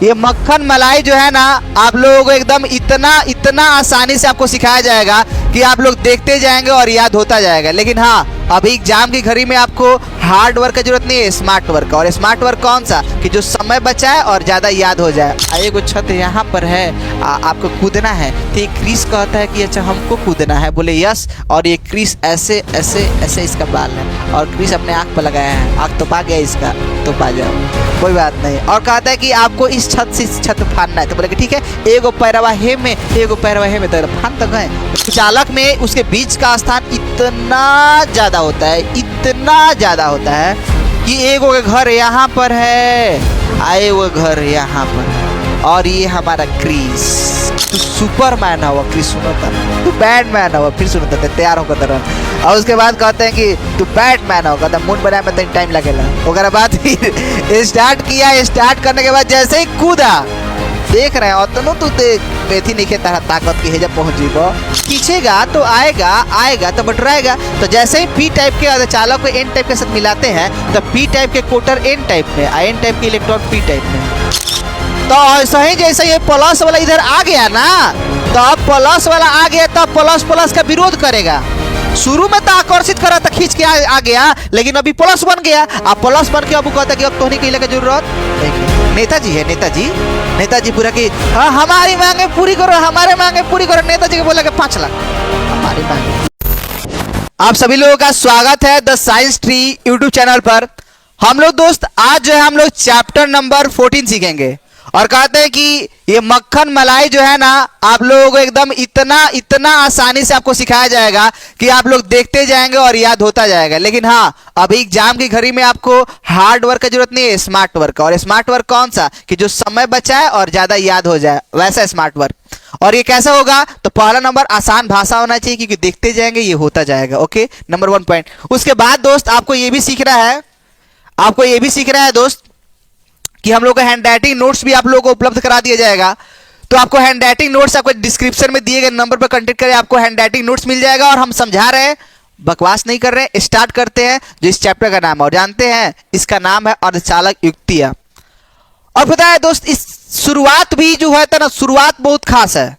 ये मक्खन मलाई जो है ना, आप लोगों को एकदम इतना इतना आसानी से आपको सिखाया जाएगा कि आप लोग देखते जाएंगे और याद होता जाएगा। लेकिन हाँ, अभी एग्जाम की घड़ी में आपको हार्ड वर्क की जरूरत नहीं है, स्मार्ट वर्क। और स्मार्ट वर्क कौन सा, कि जो समय बचाए और ज़्यादा याद हो जाए। एक छत यहाँ पर है, आपको कूदना है। तो ये क्रिस कहता है कि अच्छा हमको कूदना है, बोले यस। और ये क्रिस ऐसे ऐसे ऐसे इसका बाल है और क्रिस अपने आँख पर लगाया है, आँख तो पा गया इसका, तो पा जाओ, कोई बात नहीं। और कहता है कि आपको इस छत से इस छत फाड़ना है, तो बोले कि ठीक है, एगो पैरवा हे में एगो पैरवा हे में, तो फान तक गए। चालक में उसके बीच का स्थान इतना ज़्यादा होता है, इतना ज़्यादा होता है कि एगो के घर यहाँ पर है, आए वो घर यहाँ पर है। और ये हमारा क्रिस, तू सुपरमैन हुआ क्रिस, सुनो था, तू बैटमैन हुआ, फिर सुनो था, तैयार होकर तरह। और उसके बाद कहते हैं कि तू बैटमैन होगा, तो मूड बनाए में टाइम लगेगा। वगैरह बात फिर स्टार्ट किया। स्टार्ट करने के बाद जैसे ही कूदा, देख रहे हो तो तू देख बेथी नहीं खे तारा ताकत की है, जब पहुंच जीवो खींचेगा तो आएगा, आएगा तो बटराएगा। तो जैसे ही पी टाइप के चालक को एन टाइप के साथ मिलाते हैं, तो पी टाइप के कोटर एन टाइप में, एन टाइप के इलेक्ट्रॉन पी टाइप में। तो ऐसा ही जैसे ये प्लस वाला इधर आ गया ना, तो अब प्लस वाला आ गया, तो प्लस प्लस का विरोध करेगा। शुरू में तो आकर्षित करा था, खींच के आ गया, लेकिन अभी प्लस बन गया। अब प्लस बन के अब कहता है कि अब तोहनी के की जरूरत। नेताजी है, नेताजी पूरा की हाँ हमारी मांगे पूरी करो, हमारे मांगे पूरी करो। नेताजी को बोला कि 5 लाख हमारी मांगे। आप सभी लोगों का स्वागत है the science tree YouTube channel पर। हम लोग दोस्त आज जो है हम लोग चैप्टर नंबर 14 सीखेंगे। और कहते हैं कि ये मक्खन मलाई जो है ना, आप लोगों को एकदम इतना इतना आसानी से आपको सिखाया जाएगा कि आप लोग देखते जाएंगे और याद होता जाएगा। लेकिन हाँ, अभी एग्जाम की घड़ी में आपको हार्ड वर्क की जरूरत नहीं है, स्मार्ट वर्क। और स्मार्ट वर्क कौन सा, कि जो समय बचाए और ज्यादा याद हो जाए, वैसा स्मार्ट वर्क। और ये कैसा होगा, तो पहला नंबर आसान भाषा होना चाहिए, क्योंकि देखते जाएंगे ये होता जाएगा। Okay, number 1 point. उसके बाद दोस्त आपको ये भी सीखना है, दोस्त कि हम लोग का हैंड राइटिंग नोट्स भी आप लोगों को उपलब्ध करा दिया जाएगा। तो आपको हैंड राइटिंग नोट्स आपको डिस्क्रिप्शन में दिए गए नंबर पर कांटेक्ट करें, आपको हैंड राइटिंग नोट्स मिल जाएगा। और हम समझा रहे हैं, बकवास नहीं कर रहे हैं। स्टार्ट करते हैं जो इस चैप्टर का नाम है, और जानते हैं इसका नाम है अर्धचालक युक्तियां। और पता है दोस्त, इस शुरुआत भी जो है ना, शुरुआत बहुत खास है।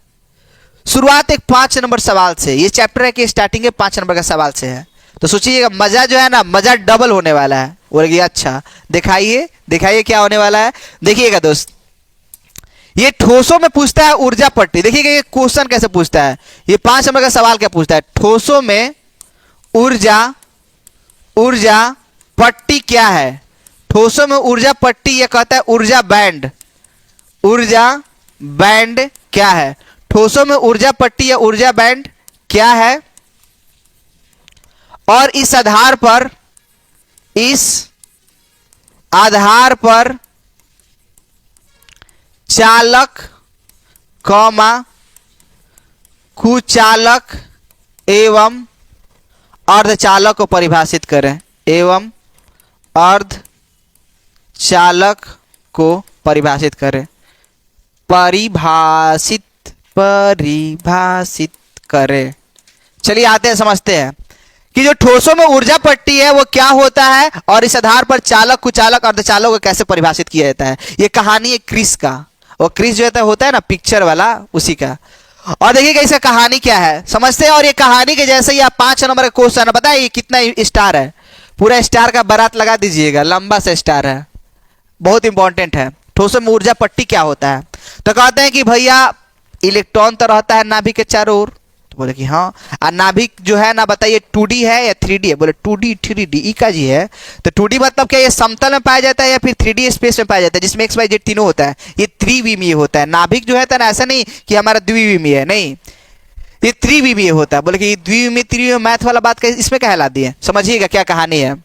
शुरुआत एक 5 नंबर सवाल से, ये चैप्टर है कि स्टार्टिंग के 5 नंबर का सवाल से है। तो सोचिएगा मजा जो है ना, मजा डबल होने वाला है। बोलेगी अच्छा दिखाइए क्या होने वाला है। देखिएगा दोस्त, ये ठोसों में पूछता है ऊर्जा पट्टी। देखिएगा ये क्वेश्चन कैसे पूछता है, ये 5 नंबर का सवाल क्या पूछता है। ठोसों में ऊर्जा पट्टी क्या है। ठोसों में ऊर्जा पट्टी, ये कहता है ऊर्जा बैंड क्या है। ठोसों में ऊर्जा पट्टी या ऊर्जा बैंड क्या है। और इस आधार पर चालक कुचालक एवं अर्धचालक को परिभाषित करें, परिभाषित करें। चलिए आते हैं, समझते हैं कि जो ठोसों में ऊर्जा पट्टी है वो क्या होता है, और इस आधार पर चालक कुचालक अर्धचालक को कैसे परिभाषित किया जाता है। ये कहानी है क्रिस का, और क्रिस जो होता है ना पिक्चर वाला, उसी का। और देखिएगा इसका कहानी क्या है, समझते हैं। और ये कहानी के जैसे ही आप 5 नंबर का क्वेश्चन है, पता है ये कितना स्टार है, पूरा स्टार का बारात लगा दीजिएगा, लंबा सा स्टार है, बहुत इंपॉर्टेंट है। ठोसों में ऊर्जा पट्टी क्या होता है, तो कहते हैं कि भैया इलेक्ट्रॉन तो रहता है नाभिक के चारों ओर। बोले कि हाँ, और नाभिक जो है ना, बताइए 2D है या 3D है। बोले 2D 3D ई का जी है। तो 2D मतलब क्या, ये समतल में पाया जाता है या फिर 3D स्पेस में पाया जाता है, जिसमें x y z तीनों होता है। ये त्रिविमीय होता है। नाभिक जो है ना, ऐसा नहीं कि हमारा द्विविमीय है, नहीं, ये त्रिविमीय होता है। बोले कि द्विविमीय त्रिविमीय मैथ वाला बात इसमें कहला दी है। समझिएगा क्या कहानी है।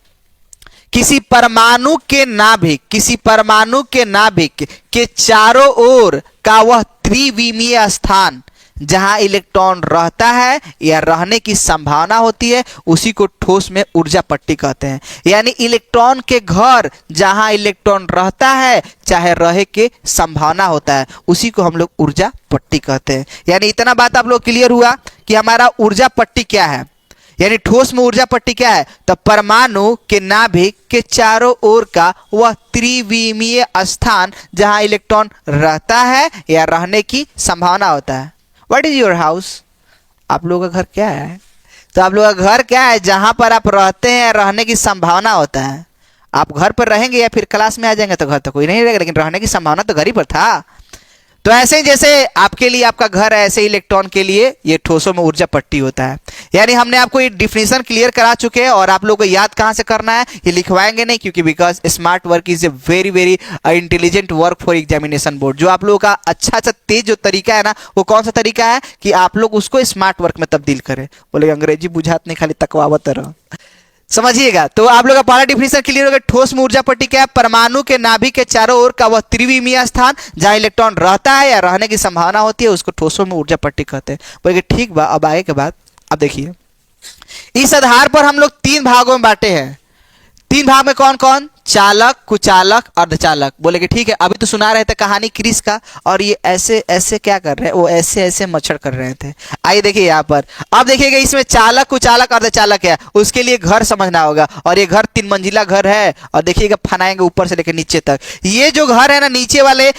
किसी परमाणु के नाभिक के चारों ओर का वह त्रिविमीय स्थान जहां इलेक्ट्रॉन रहता है या रहने की संभावना होती है, उसी को ठोस में ऊर्जा पट्टी कहते हैं। यानी इलेक्ट्रॉन के घर जहां इलेक्ट्रॉन रहता है चाहे रहे के संभावना होता है, उसी को हम लोग ऊर्जा पट्टी कहते हैं। यानी इतना बात आप लोग क्लियर हुआ कि हमारा ऊर्जा पट्टी क्या है। यानी ठोस में ऊर्जा पट्टी क्या है? तो परमाणु के नाभिक के चारों ओर का वह त्रिविमीय स्थान जहां इलेक्ट्रॉन रहता है या रहने की संभावना होता है। What is your house? आप लोगों का घर क्या है? तो आप लोगों का घर क्या है? जहां पर आप रहते हैं, रहने की संभावना होता है। आप घर पर रहेंगे या फिर क्लास में आ जाएंगे तो घर तो कोई नहीं रहेगा, लेकिन रहने की संभावना तो घर ही पर था। तो ऐसे ही जैसे आपके लिए आपका घर है, ऐसे इलेक्ट्रॉन के लिए ये ठोसों में ऊर्जा पट्टी होता है। यानी हमने आपको ये डिफिनेशन क्लियर करा चुके हैं, और आप लोगों को याद कहां से करना है? ये लिखवाएंगे नहीं, क्योंकि because smart work is a very very intelligent work for examination board. जो आप लोगों का अच्छा तेज जो तरीका है ना, वो कौन सा तरीका है कि आप लोग उसको स्मार्ट वर्क में तब्दील करें। बोले अंग्रेजी बुझात नहीं, खाली तकवावत रहो, समझिएगा। तो आप लोग का पहला डिफिनेशन क्लियर हो गया। ठोस में ऊर्जा पट्टी क्या है? परमाणु के नाभिक के चारों ओर का वह त्रिविमीय स्थान जहां इलेक्ट्रॉन रहता है या रहने की संभावना होती है, उसको ठोसों में ऊर्जा पट्टी कहते हैं। बोले ठीक बा। अब आगे के बाद अब देखिए, इस आधार पर हम लोग 3 भागों में बांटे हैं। 3 भाग में कौन कौन? चालक, कुचालक, अर्धचालक। बोले कि ठीक है। अभी तो सुना रहे थे कहानी क्रिस का, और ये ऐसे ऐसे क्या कर रहे हैं? वो ऐसे ऐसे मच्छर कर रहे थे। आइए देखिए यहाँ पर। अब देखिएगा इसमें चालक, कुचालक, अर्धचालक है। उसके लिए घर समझना होगा, और ये घर 3 मंजिला घर है, और देखिएगा फनाएंगे ऊपर से लेकर नीचे तक। ये जो घर है ना, नीचे वाले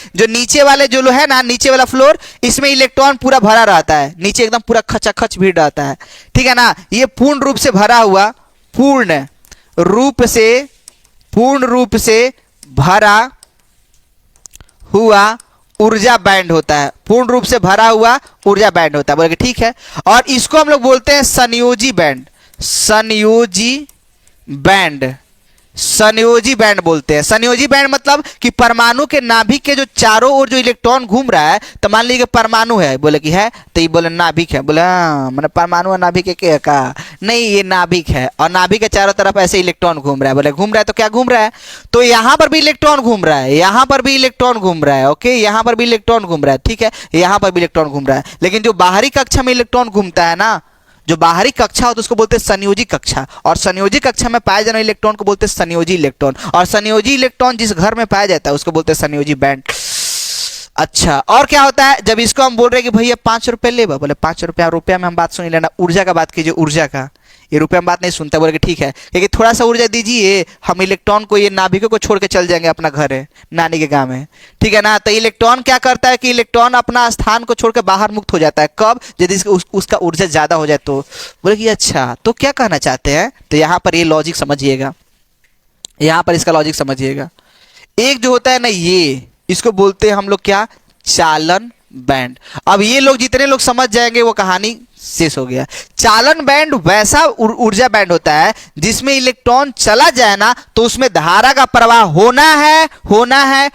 जो है ना, नीचे वाला फ्लोर, इसमें इलेक्ट्रॉन पूरा भरा रहता है। नीचे एकदम पूरा खचाखच भीड़ रहता है, ठीक है ना। ये पूर्ण रूप से भरा हुआ, पूर्ण रूप से भरा हुआ ऊर्जा बैंड होता है। पूर्ण रूप से भरा हुआ ऊर्जा बैंड होता है। बोले ठीक है। और इसको हम लोग बोलते हैं संयोजी बैंड। संयोजी बैंड बोलते हैं। संयोजी बैंड मतलब कि परमाणु के नाभिक के जो चारों ओर जो इलेक्ट्रॉन घूम रहा है, तो मान लीजिए परमाणु है, बोले कि है, तो ये बोले नाभिक है। बोले हाँ, मैंने परमाणु और नाभिक एक का नहीं, ये नाभिक है, और नाभिक के चारों तरफ ऐसे इलेक्ट्रॉन घूम रहा है। बोले घूम रहा है तो क्या घूम रहा है? तो यहां पर भी इलेक्ट्रॉन घूम रहा है, यहां पर भी इलेक्ट्रॉन घूम रहा है, ओके, यहां पर भी इलेक्ट्रॉन घूम रहा है, ठीक है, यहां पर भी इलेक्ट्रॉन घूम रहा है। लेकिन जो बाहरी कक्षा में इलेक्ट्रॉन घूमता है ना, जो बाहरी कक्षा होता है उसको बोलते हैं संयोजी कक्षा, और संयोजी कक्षा में पाए जाने वाले इलेक्ट्रॉन को बोलते हैं संयोजी इलेक्ट्रॉन, और संयोजी इलेक्ट्रॉन जिस घर में पाया जाता है उसको बोलते हैं संयोजी बैंड। अच्छा, और क्या होता है जब इसको हम बोल रहे हैं कि भैया 5 रुपए ले, बोले 5 रुपया, रुपया में हम बात सुन लेना, ऊर्जा का बात कीजिए, ऊर्जा का, ये रुपये में बात नहीं सुनता। बोले कि ठीक है, क्योंकि थोड़ा सा ऊर्जा दीजिए, हम इलेक्ट्रॉन को, ये नाभिकों को छोड़ के चल जाएंगे अपना घर है, नानी के गांव में, ठीक है ना। तो इलेक्ट्रॉन क्या करता है कि इलेक्ट्रॉन अपना स्थान को छोड़कर बाहर मुक्त हो जाता है। कब? यदि उसका ऊर्जा ज्यादा हो जाए तो। बोले कि अच्छा, तो क्या कहना चाहते हैं? तो यहाँ पर ये लॉजिक समझिएगा, यहाँ पर इसका लॉजिक समझिएगा। एक जो होता है ना, ये इसको बोलते हैं हम लोग क्या? चालन बैंड। अब ये लोग जितने लोग समझ जाएंगे वो कहानी शेष हो गया। चालन बैंड वैसा ऊर्जा बैंड होता है जिसमें इलेक्ट्रॉन चला जाए ना, तो उसमें धारा का प्रवाह होना है।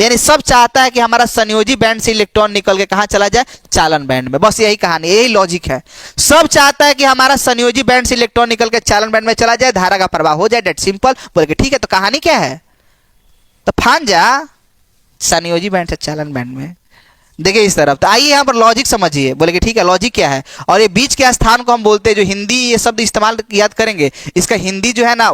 यानी सब चाहता है कि हमारा संयोजी बैंड से इलेक्ट्रॉन निकल के कहां चला जाए? चालन बैंड में। बस यही कहानी, यही लॉजिक है। सब चाहता है कि हमारा संयोजी बैंड से इलेक्ट्रॉन निकल के चालन बैंड में चला जाए, धारा का प्रवाह हो जाए, डेट सिंपल। बोले कि ठीक है, तो कहानी क्या है? तो फान जा संयोजी बैंड से चालन बैंड में। देखिए इस तरफ। तो आइए यहाँ पर लॉजिक समझिए। बोले कि ठीक है, लॉजिक क्या है? और ये बीच के स्थान को हम बोलते हैं, जो हिंदी ये शब्द इस्तेमाल याद करेंगे, इसका हिंदी जो है ना,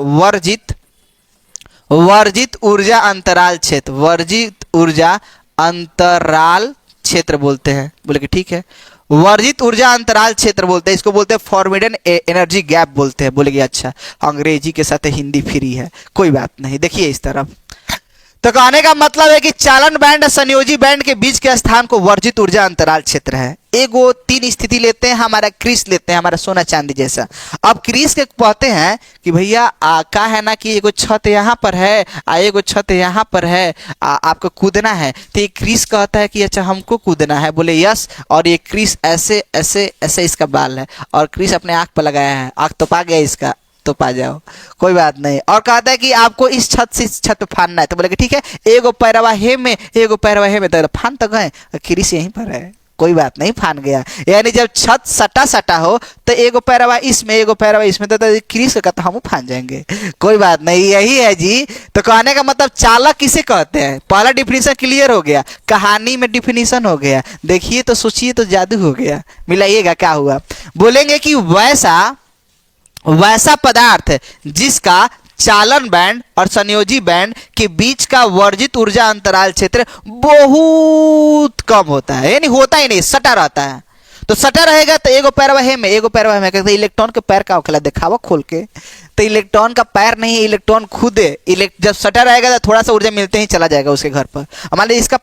वर्जित ऊर्जा अंतराल क्षेत्र, वर्जित ऊर्जा अंतराल क्षेत्र बोलते हैं। बोले कि ठीक है, वर्जित ऊर्जा अंतराल क्षेत्र बोलते हैं, इसको बोलते हैं फॉरबिडन एनर्जी गैप बोलते हैं। बोले कि अच्छा, अंग्रेजी के साथ हिंदी फ्री है, कोई बात नहीं। देखिए इस तरफ। तो कहने का मतलब है कि चालन बैंड और संयोजी बैंड के बीच के स्थान को वर्जित ऊर्जा अंतराल क्षेत्र है। एगो 3 स्थिति लेते हैं, हमारा क्रिस लेते हैं, हमारा सोना चांदी जैसा। अब क्रिस के कहते हैं कि भैया का है ना कि एगो छत यहाँ पर है, एगो छत यहाँ पर है, आपको कूदना है। तो ये क्रिस कहता है कि अच्छा हमको कूदना है। बोले यस। और ये क्रिस ऐसे ऐसे ऐसे इसका बाल है, और क्रिस अपने आंख पर लगाया है, आंख तो पा गया इसका, तो पा जाओ, कोई बात नहीं। और कहता है कि आपको इस छत से इस छत पे फानना है। तो बोले कि ठीक है, एगो पैरवा हे में, एगो पैरवा हे में, तो फान तो गए, क्रिस यहीं पर है, कोई बात नहीं, फान गया। यानी जब छत सटा हो तो एगो पैरवा इसमें, एगो पैरवा इसमें, तो क्रिस का तो हम फान जाएंगे, कोई बात नहीं। यही है जी। तो कहने का मतलब चालक किसे कहते हैं? पहला डिफिनीशन क्लियर हो गया, कहानी में डिफिनीशन हो गया। देखिए तो सोचिए तो जादू हो गया। मिलाइएगा क्या हुआ? बोलेंगे कि वैसा पदार्थ जिसका चालन बैंड और संयोजी बैंड के बीच का वर्जित ऊर्जा अंतराल क्षेत्र बहुत कम होता है, यानी होता ही नहीं, सटा रहता है। तो सटा रहेगा तो एगो पैरवा है में एगो पैरवा है कहते इलेक्ट्रॉन के पैर का होखेला दिखावा खोल के, तो इलेक्ट्रॉन का पैर नहीं है, इलेक्ट्रॉन खुद है। जब सटा रहेगा तो थोड़ा सा ऊर्जा मिलते ही चला जाएगा उसके घर पर। मान लीजिए इसका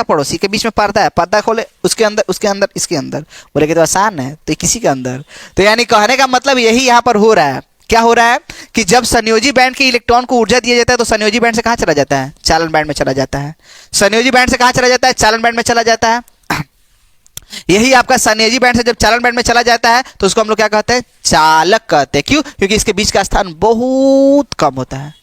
पड़ोसी के बीच में पर्दा है, पर्दा खोले उसके अंदर इसके अंदर, बोले कि तो आसान है तो किसी के अंदर। तो यानी कहने का मतलब यही यहाँ पर हो रहा है। क्या हो रहा है कि जब संयोजी बैंड के इलेक्ट्रॉन को ऊर्जा दिया जाता है तो संयोजी बैंड से कहाँ चला जाता है, चालन बैंड में चला जाता है। संयोजी बैंड से कहाँ चला जाता है, चालन बैंड में चला जाता है। यही आपका संयोजी बैंड से जब चालन बैंड में चला जाता है तो उसको हम लोग क्या कहते हैं, चालक कहते हैं। क्यों? क्योंकि इसके बीच का स्थान बहुत कम होता है।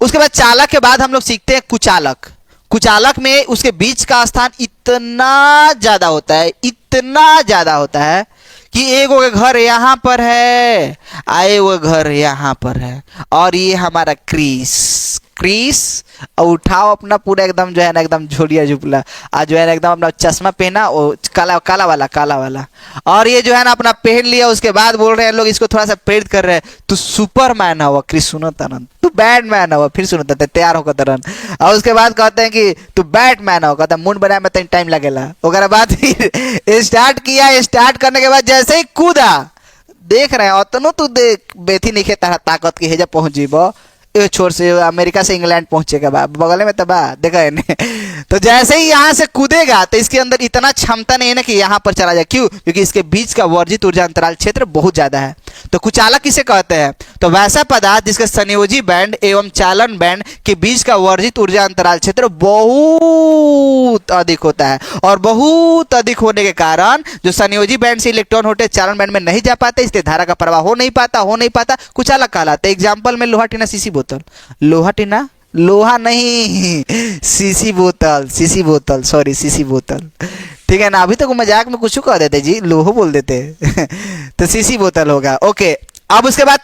उसके बाद चालक के बाद हम लोग सीखते हैं कुचालक। कुचालक में उसके बीच का स्थान इतना ज्यादा होता है, इतना ज्यादा होता है कि एक वो घर यहाँ पर है, आए वो घर यहाँ पर है, और ये हमारा क्रीस और उठाओ अपना पूरा एकदम जो है ना एकदम झोलिया झुपला, आज जो है ना एकदम अपना चश्मा पहना वो काला वाला, और ये जो है ना अपना पहन लिया। उसके बाद बोल रहे हैं लोग इसको थोड़ा सा प्रेरित कर रहे हैं, तू सुपरमैन हुआ क्रिस सुनो तरन, तू बैटमैन हुआ, फिर सुनो तैयार होकर तरन। और उसके बाद कहते हैं कि तू बैटमैन हो, कहता मुंड बनाए में तनी टाइम लगेला। ओकरा बाद फिर स्टार्ट किया, स्टार्ट करने के बाद जैसे ही कूदा, देख रहे हैं अतनो तू देख बेथी नहीं खे तारा ताकत की हेजा पहुंच जीबो, छोर से अमेरिका से इंग्लैंड पहुंचेगा बगल में तबा देखा है। तो जैसे ही यहाँ से कूदेगा तो इसके अंदर इतना क्षमता नहीं है ना कि यहाँ पर चला जाए। क्यों? क्योंकि इसके बीच का वर्जित ऊर्जा अंतराल क्षेत्र बहुत ज्यादा है। तो कुचालक किसे कहते हैं? तो वैसा पदार्थ जिसका संयोजी बैंड एवं चालन बैंड के बीच का वर्जित ऊर्जा अंतराल क्षेत्र बहुत अधिक होता है, और बहुत अधिक होने के कारण जो संयोजी बैंड से इलेक्ट्रॉन होते चालन बैंड में नहीं जा पाते, इसलिए धारा का प्रवाह हो नहीं पाता, कुचालक कहलाता है। एग्जाम्पल में लोहा टीना सीसी बोतल, लोहा टीना लोहा नहीं सीसी बोतल सॉरी सीसी बोतल, ठीक है ना। अभी तक तो मजाक में कुछ कह देते जी, लोहो बोल देते तो सीसी बोतल होगा। ओके, अब उसके बाद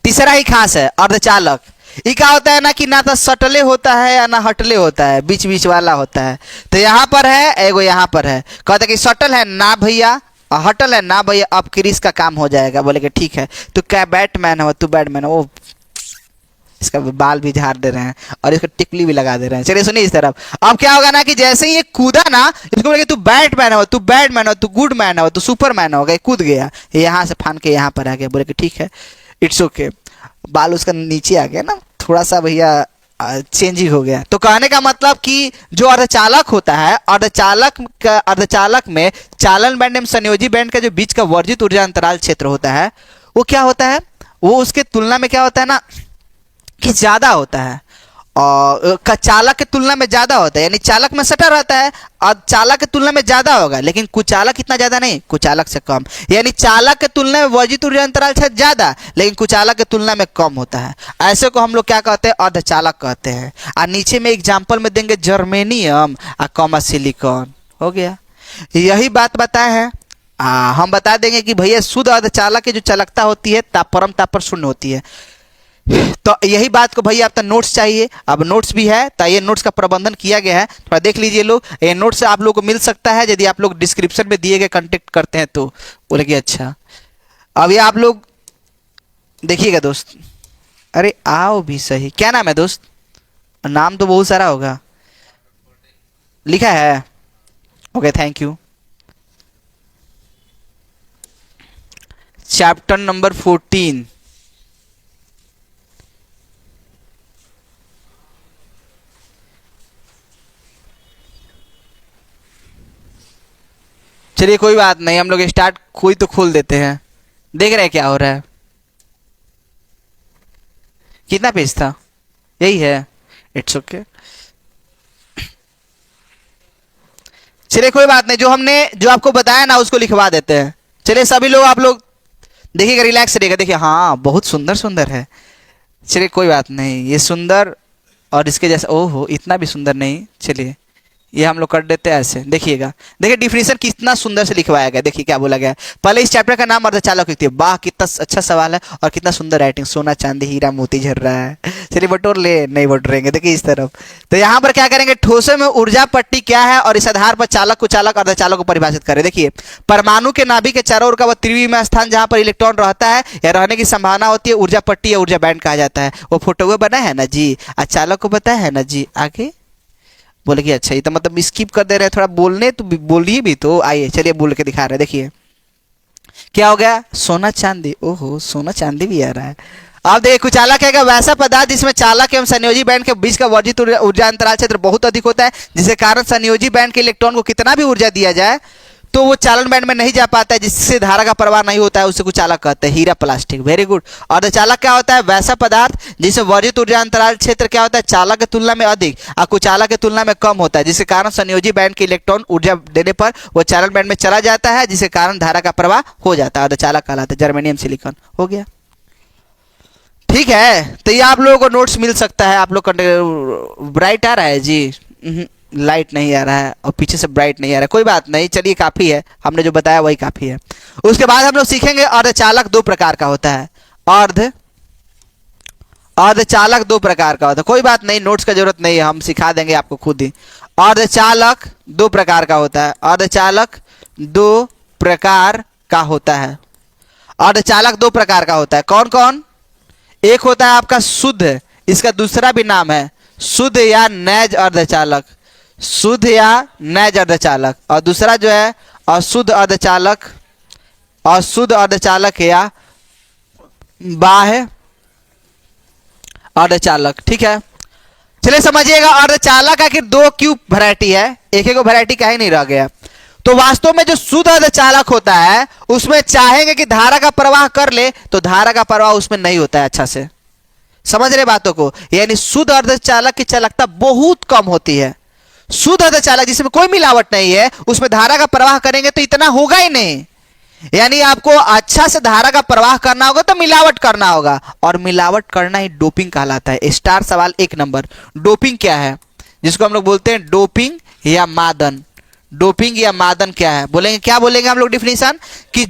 तीसरा ही खास है अर्धचालक। ये क्या होता है ना कि ना तो सटले होता है या ना हटले होता है, बीच वाला होता है। तो यहाँ पर है एगो, यहाँ पर है, कहता कि सटल है ना भैया, हटल है ना भैया, अब क्रिस का काम हो जाएगा। बोले कि ठीक है, तू क्या बैटमैन हो, तू बैटमैन हो। इसका बाल भी झाड़ दे रहे हैं और इसको टिकली भी लगा दे रहे हैं। चलिए सुनिए इस तरफ। अब क्या होगा ना कि जैसे ही ये कूदा ना, इसको बोले तू बैटमैन हो, तू गुड मैन हो, तू सुपरमैन हो गया, कूद गया, यहाँ से फान के यहाँ पर आ गया। बोले कि ठीक है, इट्स ओके। बाल उसका नीचे आ गया ना, थोड़ा सा भैया चेंज ही हो गया। तो कहने का मतलब कि जो अर्धचालक होता है, अर्धचालक में चालन बैंड एवं संयोजी बैंड का जो बीच का वर्जित ऊर्जा अंतराल क्षेत्र होता है, वो क्या होता है, वो उसके तुलना में क्या होता है ना कि ज्यादा होता है, और चालक के तुलना में ज्यादा होता है। यानी चालक में सटा रहता है और चालक के तुलना में ज्यादा होगा, लेकिन कुचालक इतना ज्यादा नहीं, कुचालक से कम। यानी चालक के तुलना में वर्जित ऊर्जा अंतराल क्षेत्र ज्यादा, लेकिन कुचालक के तुलना में कम होता है। ऐसे को हम लोग क्या कहते हैं, अर्धचालक कहते हैं। और नीचे में एग्जाम्पल में देंगे जर्मेनियम और कॉमा सिलिकॉन। हो गया, यही बात बताए हैं। हम बता देंगे कि भैया शुद्ध अर्धचालक की जो चालकता होती है तापरम तापर शून्य होती है। तो यही बात को भैया आपका नोट्स चाहिए, अब नोट्स भी है, तो ये नोट्स का प्रबंधन किया गया है, थोड़ा देख लीजिए लोग। ये नोट्स आप लोग को मिल सकता है यदि आप लोग डिस्क्रिप्शन में दिए गए कांटेक्ट करते हैं तो। बोले कि अच्छा, अब ये आप लोग देखिएगा दोस्त। अरे आओ भी सही, क्या नाम है दोस्त? नाम तो बहुत सारा होगा, लिखा है? Okay, thank you. Chapter number 14, चलिए कोई बात नहीं, हम लोग स्टार्ट कोई तो खोल देते हैं, देख रहे हैं क्या हो रहा है। कितना पेज था? यही है, इट्स ओके। चलिए कोई बात नहीं, जो आपको बताया ना उसको लिखवा देते हैं। चलिए सभी लोग, आप लोग देखिएगा, रिलैक्स रहिएगा। देखिए हाँ, बहुत सुंदर है। चलिए कोई बात नहीं, ये सुंदर और इसके जैसा, ओहो इतना भी सुंदर नहीं। चलिए ये हम लोग कर देते हैं ऐसे, देखिएगा। देखिए डिफिनेशन कितना सुंदर से लिखवाया गया, देखिए क्या बोला गया। पहले इस चैप्टर का नाम अर्धचालक लिखती है। वाह कितना अच्छा सवाल है और कितना सुंदर राइटिंग, सोना चांदी हीरा मोती झर रहा है। चलिए बटोर ले, नहीं बटोरेंगे। देखिए इस तरफ, तो यहाँ पर क्या करेंगे, ठोसों में ऊर्जा पट्टी क्या है और इस आधार पर चालक कुचालक अर्धचालक को परिभाषित करें। देखिए परमाणु के नाभिक के चारों ओर का वह त्रिविमीय स्थान जहाँ पर इलेक्ट्रॉन रहता है या रहने की संभावना होती है, ऊर्जा पट्टी या ऊर्जा बैंड कहा जाता है। वो फोटो बना है ना जी, चालक को पता है ना जी। आगे बोले कि अच्छा, ये तो मतलब स्किप कर दे रहे हैं थोड़ा बोलने, तो बोलिए भी तो। आइए चलिए बोल के दिखा रहे हैं, देखिए क्या हो गया, सोना चांदी। ओहो, सोना चांदी भी आ रहा है। अब देखिए कुचालक कहेगा वैसा पदार्थ जिसमें चालक एवं संयोजी बैंड के बीच का वर्जित ऊर्जा अंतराल क्षेत्र बहुत अधिक होता है, जिसके कारण संयोजी बैंड के इलेक्ट्रॉन को कितना भी ऊर्जा दिया जाए तो वो चालन बैंड में नहीं जा पाता है, जिससे धारा का प्रवाह नहीं होता है, उसे कुचालक कहते हैं। हीरा प्लास्टिक, वेरी गुड। अर्धचालक क्या होता है, वैसा पदार्थ जिसमें वर्जित ऊर्जा अंतराल क्षेत्र क्या होता है, चालक की तुलना में अधिक और कुचालक की तुलना में कम होता है, जिसके कारण संयोजी बैंड के इलेक्ट्रॉन ऊर्जा देने पर वो चालन बैंड में चला जाता है, जिसके कारण धारा का प्रवाह हो जाता है, अर्धचालक कहलाता है। जर्मेनियम सिलिकॉन हो गया, ठीक है। तो ये आप लोगों को नोट्स मिल सकता है। आप लोग ब्राइट आ रहा है जी, लाइट नहीं आ रहा है और पीछे से ब्राइट नहीं आ रहा है, कोई बात नहीं, चलिए काफ़ी है, हमने जो बताया वही काफ़ी है। उसके बाद हम लोग सीखेंगे अर्धचालक दो प्रकार का होता है। अर्धचालक दो प्रकार का होता है, कोई बात नहीं, नोट्स का जरूरत नहीं है, हम सिखा देंगे आपको खुद ही। अर्धचालक दो प्रकार का होता है, अर्धचालक दो प्रकार का होता है। अर्धचालक दो प्रकार का होता है, कौन कौन? एक होता है आपका शुद्ध, इसका दूसरा भी नाम है शुद्ध या नैज अर्धचालक, शुद्ध या नैज अर्धचालक, और दूसरा जो है अशुद्ध अर्धचालक, अशुद्ध अर्धचालक या बाह्य अर्धचालक, ठीक है। चलिए समझिएगा अर्धचालक आखिर दो क्यों वैरायटी है, एक एक वैरायटी का ही नहीं रह गया। तो वास्तव में जो शुद्ध अर्धचालक होता है उसमें चाहेंगे कि धारा का प्रवाह कर ले तो धारा का प्रवाह उसमें नहीं होता है, अच्छा से समझ रहे बातों को। यानी शुद्ध अर्धचालक की चालकता बहुत कम होती है। शुद्ध अर्धचालक जिसमें कोई मिलावट नहीं है उसमें धारा का प्रवाह करेंगे तो इतना होगा ही नहीं। यानी आपको अच्छा से धारा का प्रवाह करना होगा तो मिलावट करना होगा, और मिलावट करना ही डोपिंग कहलाता है। स्टार सवाल 1 नंबर, डोपिंग क्या है, जिसको हम लोग बोलते हैं डोपिंग या मादन। डोपिंग या मादन क्या है, बोलेंगे क्या बोलेंगे हम लोग डिफिनीशन, कि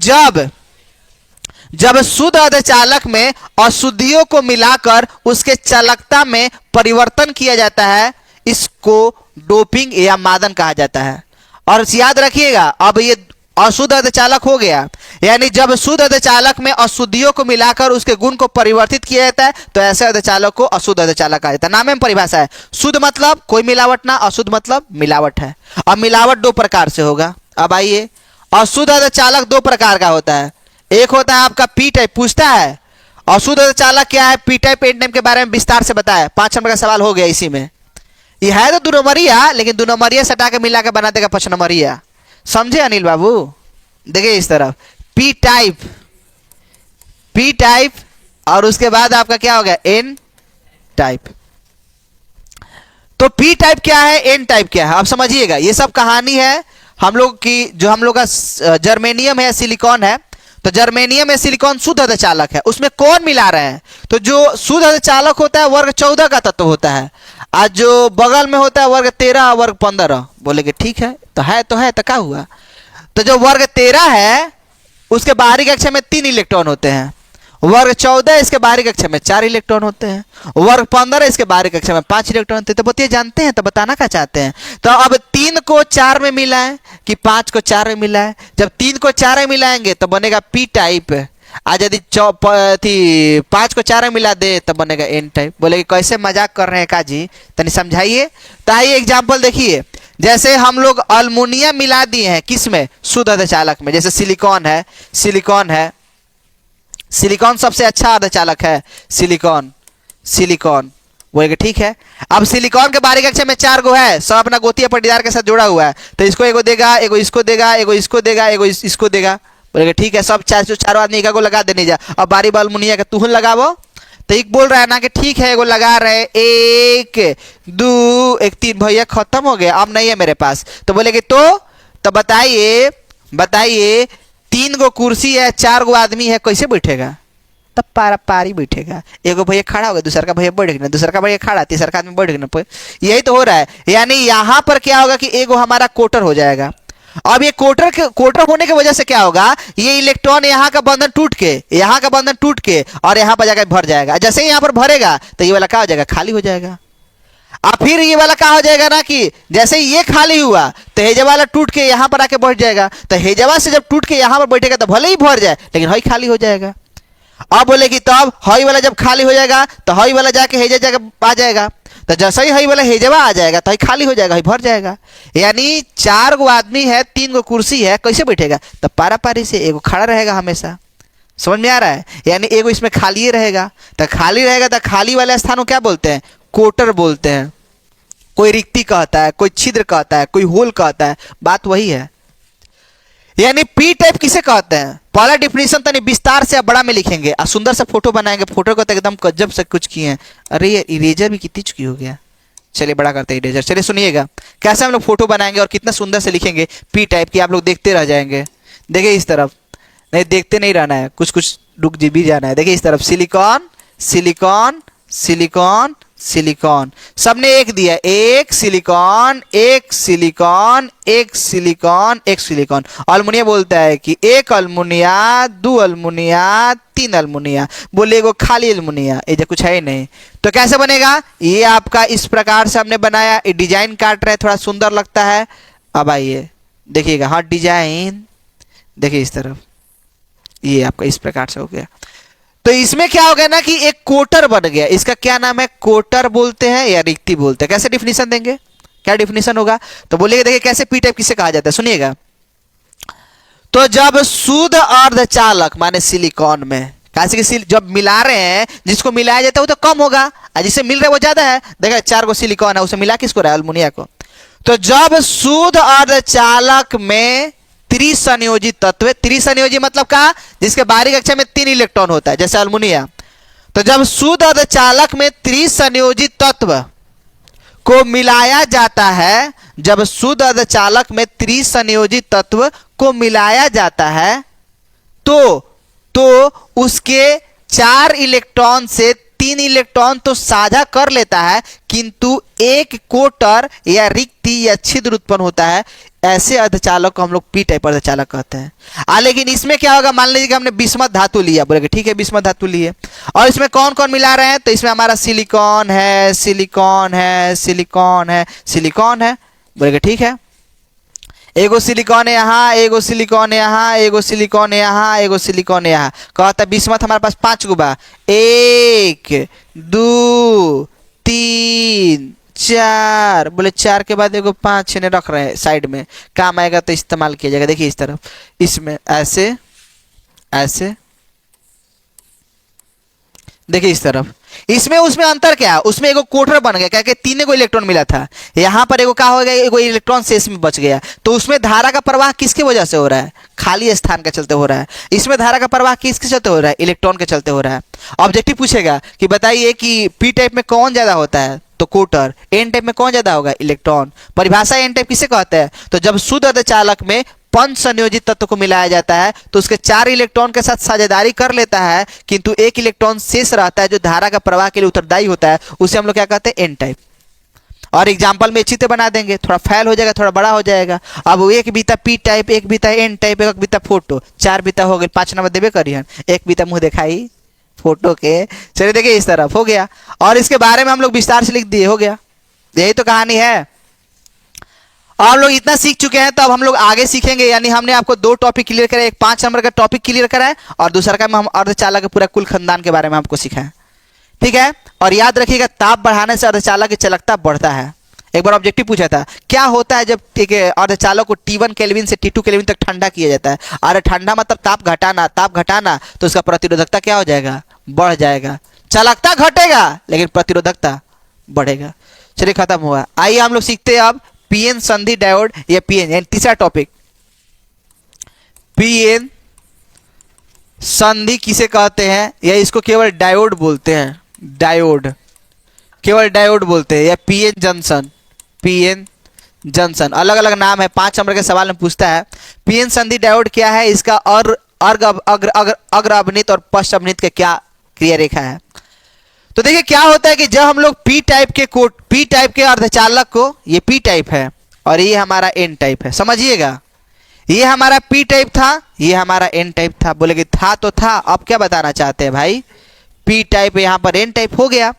जब शुद्ध अर्धचालक में अशुद्धियों को मिलाकर उसके चालकता में परिवर्तन किया जाता है, इसको डोपिंग या मादन कहा जाता है। और याद रखिएगा अब ये अशुद्ध अर्धचालक हो गया, यानी जब शुद्ध अर्धचालक में अशुद्धियों को मिलाकर उसके गुण को परिवर्तित किया जाता है तो ऐसे अर्धचालक को अशुद्ध अर्धचालक कहा जाता है। नाम में परिभाषा है, शुद्ध मतलब कोई मिलावट ना, अशुद्ध मतलब मिलावट है। अब मिलावट दो प्रकार से होगा। अब आइए, अशुद्ध अर्धचालक दो प्रकार का होता है। एक होता है आपका पी टाइप, पूछता है अशुद्ध अर्धचालक क्या है, पी टाइप एंड टाइप के बारे में विस्तार से बताया, 5 नंबर का सवाल हो गया इसी में। यह है तो 2 नंबरिया, लेकिन 2 नंबरिया सटा के मिला के बना देगा 5 नंबरिया, समझे अनिल बाबू। देखिए इस तरफ पी टाइप और उसके बाद आपका क्या हो गया, एन टाइप। तो पी टाइप क्या है, एन टाइप क्या है, आप समझिएगा। ये सब कहानी है हम लोग की, जो हम लोग का जर्मेनियम है, सिलिकॉन है। तो जर्मेनियम या सिलिकॉन शुद्ध अर्धचालक है, उसमें कौन मिला रहे हैं, तो जो शुद्ध अर्धचालक होता है वर्ग 14 का तत्व होता है, आज जो बगल में होता है वर्ग 13 वर्ग 15। बोलेगे ठीक है तो क्या हुआ, तो जो वर्ग 13 है उसके बाहरी कक्षा में 3 इलेक्ट्रॉन होते हैं, वर्ग 14 इसके बाहरी कक्षा में 4 इलेक्ट्रॉन होते हैं, वर्ग 15 इसके बाहरी कक्षा में 5 इलेक्ट्रॉन होते हैं। तो बतिए जानते हैं, तो बताना क्या चाहते हैं। तो अब 3 को 4 में मिला है कि 5 को 4 में मिला है, जब 3 को 4 में मिलाएंगे तो बनेगा पी टाइप, आज यदि 5 को 4 में मिला दे तो बनेगा एन टाइप। बोले कैसे मजाक कर रहे हैं काजी, तनी समझाइए। तो आइए एग्जाम्पल देखिए, जैसे हम लोग अल्मुनियम मिला दिए हैं किस में, शुद्ध अर्धचालक में, जैसे सिलिकॉन है, सिलिकॉन सबसे अच्छा अर्धचालक है, सिलिकॉन बोलेगा ठीक है। अब सिलिकॉन के बाहरी कक्षा में 4 गो है, सब अपना गोतिया पट्टीदार के साथ जुड़ा हुआ है, तो इसको एगो देगा, एगो इसको देगा, एगो इसको देगा, एगो इसको देगा। बोलेगा ठीक है, सब चारों आदमी एक लगा देने जा। अब बारी अल्मुनियम का तुहन लगावो, तो एक बोल रहा है ना कि ठीक है एगो लगा रहे, 1 2 1 3, भैया खत्म हो गया, अब नहीं है मेरे पास। तो बोलेगे तो बताइए 3 गो कुर्सी है, 4 गो आदमी है, कैसे बैठेगा, तब पारी बैठेगा। एगो भैया खड़ा हो गया, दूसरा का भैया बैठ गया, दूसरा का भैया खड़ा, तीसरा का आदमी बैठ गया। यही तो हो रहा है। यानी यहाँ पर क्या होगा कि एगो हमारा कोटर हो जाएगा। अब ये कोटर होने की वजह से क्या होगा, ये इलेक्ट्रॉन यहाँ का बंधन टूट के और यहाँ पर जाकर भर जाएगा। जैसे ही यहाँ पर भरेगा तो ये वाला क्या हो जाएगा, खाली हो जाएगा। अब फिर ये वाला क्या हो जाएगा ना कि जैसे ही ये खाली हुआ तो हेजा वाला टूट के यहाँ पर आके बैठ जाएगा। तो हेजवा से जब टूट के यहाँ पर बैठेगा तो भले ही भर जाए, लेकिन हई खाली हो जाएगा। अब बोले कि तब हई वाला जब खाली हो जाएगा तो हई वाला जाके हेजा जगह आ जाएगा। तो जैसा ही हई वाला हेजवा आ जाएगा तो हई खाली हो जाएगा, हई भर जाएगा। यानी 4 गो आदमी है, 3 गो कुर्सी है, कैसे बैठेगा? तो पारा पारी से एगो खड़ा रहेगा हमेशा। समझ में आ रहा है? यानी एगो इसमें खाली रहेगा, तो खाली रहेगा तो खाली वाले स्थान को क्या बोलते हैं? कोटर बोलते हैं। कोई रिक्ति कहता है, कोई छिद्र कहता है, कोई होल कहता है, बात वही है। यानी पी टाइप किसे कहते हैं? पहला डिफिनेशन तनी विस्तार से बड़ा में लिखेंगे और सुंदर सा फोटो बनाएंगे। फोटो को तो एकदम गजब से कुछ किए हैं। अरे ये इरेजर भी कितनी चुकी हो गया। चलिए बड़ा करते हैं इरेजर। चलिए सुनिएगा कैसे हम लोग फोटो बनाएंगे और कितना सुंदर से लिखेंगे पी टाइप की। आप लोग देखते रह जाएंगे। देखिए इस तरफ, नहीं देखते नहीं रहना है, कुछ कुछ रुक जी भी जाना है। देखिए इस तरफ सिलिकॉन सिलिकॉन सिलिकॉन सिलिकॉन, सबने एक दिया, एक सिलिकॉन एक सिलिकॉन एक सिलिकॉन एक सिलिकॉन। अल्मुनिया बोलता है कि एक अल्मुनिया, 2 अल्मुनिया, 3 अल्मुनिया। बोले एगो खाली अल्मुनिया, ये कुछ है ही नहीं। तो कैसे बनेगा? ये आपका इस प्रकार से हमने बनाया। ये डिजाइन काट रहे, थोड़ा सुंदर लगता है। अब आइए देखिएगा, हाँ डिजाइन देखिए इस तरफ, ये आपका इस प्रकार से हो गया। तो इसमें क्या हो गया ना कि एक कोटर बन गया। इसका क्या नाम है? कोटर बोलते हैं या रिक्ति बोलते हैं। कैसे डिफिनेशन देंगे? क्या डिफिनेशन होगा? तो बोलिएगा, देखिए कैसे पी टाइप किसे कहा जाता है, सुनिएगा। तो जब शुद्ध अर्धचालक माने सिलिकॉन में, कैसे कि जब मिला रहे हैं, जिसको मिलाया जाता है वो तो कम होगा और जिसे मिल रहा है वो ज्यादा है। देखा 4 गो सिलिकॉन है, उसे मिला किसको रहा है? अल्मुनिया को। तो जब शुद्ध अर्धचालक में त्रिसंयोजी तत्व, त्रिसंयोजी मतलब का? जिसके बाहरी कक्षा में 3 इलेक्ट्रॉन होता है, जैसे अल्मुनिया। तो जब शुद्ध अर्धचालक में त्रिसंयोजी तत्व को मिलाया जाता है, जब शुद्ध अर्धचालक में त्रिसंयोजी तत्व को मिलाया जाता है तो उसके 4 इलेक्ट्रॉन से 3 इलेक्ट्रॉन तो साझा कर लेता है, किंतु एक कोटर या रिक्ति या छिद्र उत्पन्न होता है। ऐसे अर्धचालक को हम लोग पी टाइप अर्धचालक कहते हैं। लेकिन इसमें क्या होगा? मान लीजिए कि हमने बिस्मथ धातु लिया, बोले ठीक है बिस्मथ धातु लिए, और इसमें कौन कौन मिला रहे हैं? तो इसमें हमारा सिलिकॉन है, सिलिकॉन है, सिलिकॉन है, सिलिकॉन है, बोले ठीक है। एगो सिलिकॉन है यहाँ, एगो सिलिकॉन है यहाँ, एगो सिलिकॉन है यहाँ, एगो सिलिकॉन है यहाँ। कहता बिस्मथ हमारे पास 5 गो बा, 1 2 3 4, बोले 4 के बाद एगो 5 6 ने रख रहे हैं साइड में, काम आएगा तो इस्तेमाल किया जाएगा। देखिए इस तरफ, इसमें ऐसे ऐसे, देखिए इस तरफ। इसमें उसमें अंतर क्या है? उसमें एगो कोटर बन गया, क्या कि 3 को इलेक्ट्रॉन मिला था। यहाँ पर एगो क्या हो गया? एगो इलेक्ट्रॉन शेष में बच गया। तो उसमें धारा का प्रवाह किसकी वजह से हो रहा है? खाली स्थान के चलते हो रहा है। इसमें धारा का प्रवाह किसके चलते हो रहा है? इलेक्ट्रॉन के चलते हो रहा है। ऑब्जेक्टिव पूछेगा कि बताइए कि पी टाइप में कौन ज्यादा होता है? तो कोटर। एन टाइप में कौन ज्यादा होगा? इलेक्ट्रॉन। परिभाषा एन टाइप किसे कहते हैं? तो जब शुद्ध अर्धचालक में 5 संयोजित तत्व को मिलाया जाता है तो उसके 4 इलेक्ट्रॉन के साथ साझेदारी कर लेता है, किंतु एक इलेक्ट्रॉन शेष रहता है जो धारा का प्रवाह के लिए उत्तरदायी होता है, उसे हम लोग क्या कहते हैं? N type. और एग्जाम्पल में चित्र बना देंगे, थोड़ा फैल हो जाएगा, थोड़ा बड़ा हो जाएगा। अब एक बीता पी टाइप, एक बीता एन टाइप, एक बीता फोटो, 4 बीता हो गए, 5 नंबर देवे करिए। एक बीता मुंह दिखाई फोटो के। चलिए देखिए इस तरफ हो गया, और इसके बारे में हम लोग विस्तार से लिख दिए, हो गया। यही तो कहानी है। और लोग इतना सीख चुके हैं, तो अब हम लोग आगे सीखेंगे। यानी हमने आपको 2 टॉपिक क्लियर कराए, एक 5 नंबर का टॉपिक क्लियर कराए और दूसरा का हम अर्धचालक के पूरा कुल खानदान के बारे में आपको सिखाएं। ठीक है? और याद रखिएगा, ताप बढ़ाने से अर्धचालक की चालकता बढ़ता है। एक बार ऑब्जेक्टिव पूछा था, क्या होता है जब एक अर्धचालक को T1 केल्विन से T2 केल्विन तक ठंडा किया जाता है? अरे ठंडा मतलब ताप घटाना, तो उसका प्रतिरोधकता क्या हो जाएगा? बढ़ जाएगा। चालकता घटेगा लेकिन प्रतिरोधकता बढ़ेगा। चलिए खत्म हुआ। आइए हम लोग सीखते हैं अब पीएन संधि डायोड या पीएन, यानी तीसरा टॉपिक। पीएन संधि किसे कहते हैं? या इसको केवल डायोड बोलते हैं, डायोड, केवल डायोड बोलते हैं, या पीएन जंक्शन। पीएन जंक्शन अलग अलग नाम है, 5 नंबर के सवाल में पूछता है। पीएन संधि डायोड क्या है? इसका अग्र अवनित और पश्च अवनित का क्या क्रिया रेखा है? तो देखिए क्या होता है कि जब हम लोग पी टाइप के अर्धचालक को, ये पी टाइप है और ये हमारा एन टाइप है, समझिएगा। ये हमारा पी टाइप था, ये हमारा एन टाइप था। बोलेगे था तो था, अब क्या बताना चाहते हैं भाई? पी टाइप यहां पर एन टाइप हो गया।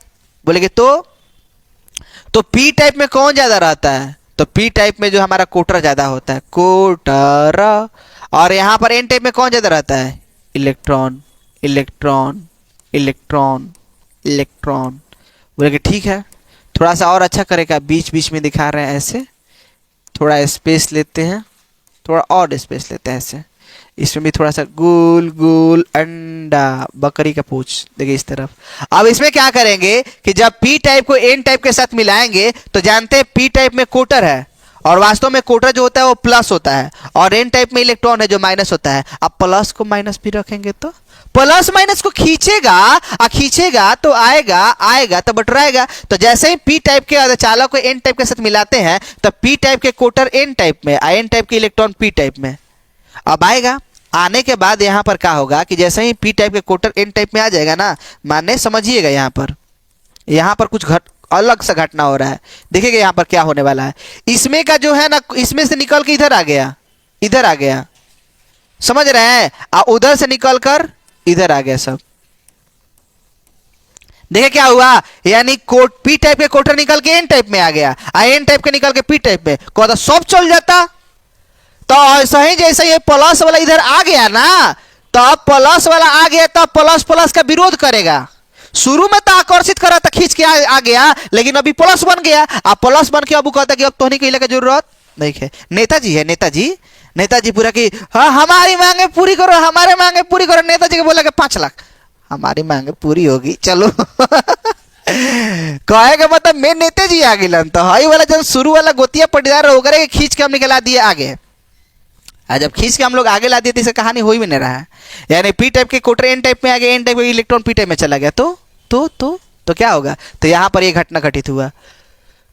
बोलेगे तो पी टाइप में कौन ज्यादा रहता है? तो पी टाइप में जो हमारा कोटर ज्यादा होता है, कोटर। और यहां पर एन टाइप में कौन ज्यादा रहता है? Electron, electron, electron, electron. बोले कि ठीक है, थोड़ा सा और अच्छा करेगा, बीच बीच में दिखा रहे हैं ऐसे, थोड़ा स्पेस लेते हैं, थोड़ा और स्पेस लेते हैं ऐसे, इसमें भी थोड़ा सा गोल गोल अंडा, बकरी का पूंछ, देखिए इस तरफ। अब इसमें क्या करेंगे कि जब पी टाइप को एन टाइप के साथ मिलाएंगे तो जानते हैं पी टाइप में कोटर है और वास्तव में कोटर जो होता है वो प्लस होता है और एन टाइप में इलेक्ट्रॉन है जो माइनस होता है। अब प्लस को माइनस भी रखेंगे तो प्लस माइनस को खींचेगा खींचेगा तो आएगा आएगा तो बटराएगा। तो जैसे ही पी टाइप के अर्धचालक को एन टाइप के साथ मिलाते हैं तो पी टाइप के कोटर एन टाइप में, एन टाइप के इलेक्ट्रॉन पी टाइप में। अब आएगा, आने के बाद यहां पर क्या होगा कि जैसे ही पी टाइप के कोटर एन टाइप में आ जाएगा ना, माने समझिएगा यहां पर कुछ अलग सा घटना हो रहा है। देखिएगा यहां पर क्या होने वाला है। इसमें का जो है ना, इसमें से निकल के इधर आ गया, समझ रहे हैं, उधर से निकल कर इधर आ गया सब। देखिए क्या हुआ, यानी पी टाइप के कोटर निकल के एन टाइप में आ गया, एन टाइप के निकल के पी टाइप में, को तो सब चल जाता। तो ऐसा ही जैसे ये प्लस वाला इधर आ गया ना, तो अब प्लस वाला आ गया तो प्लस प्लस का विरोध करेगा। शुरू में तो आकर्षित करा था, खींच के आ गया, लेकिन अभी प्लस बन गया। अब प्लस बन के अब कहता कि अब तो नहीं कहने की जरूरत नहीं है। नेताजी है, नेताजी पूरा की हाँ हमारी मांगे पूरी करो, हमारे मांगे पूरी करो। नेताजी को बोला कि 5 लाख हमारी मांगे पूरी होगी, चलो। कहेगा मतलब मैं नेताजी आ गए तो हाई वाला जब शुरू वाला गोतिया पटीदार हो गए, खींच के हम निकला दिए आगे। जब खींच के हम लोग आगे ला दिए तो इसे कहानी हो ही भी नहीं रहा है। यानी पी टाइप के कोटर एन टाइप में आ गए, एन टाइप के इलेक्ट्रॉन पी टाइप में चला गया, तो क्या होगा। तो यहां पर यह घटना घटित हुआ।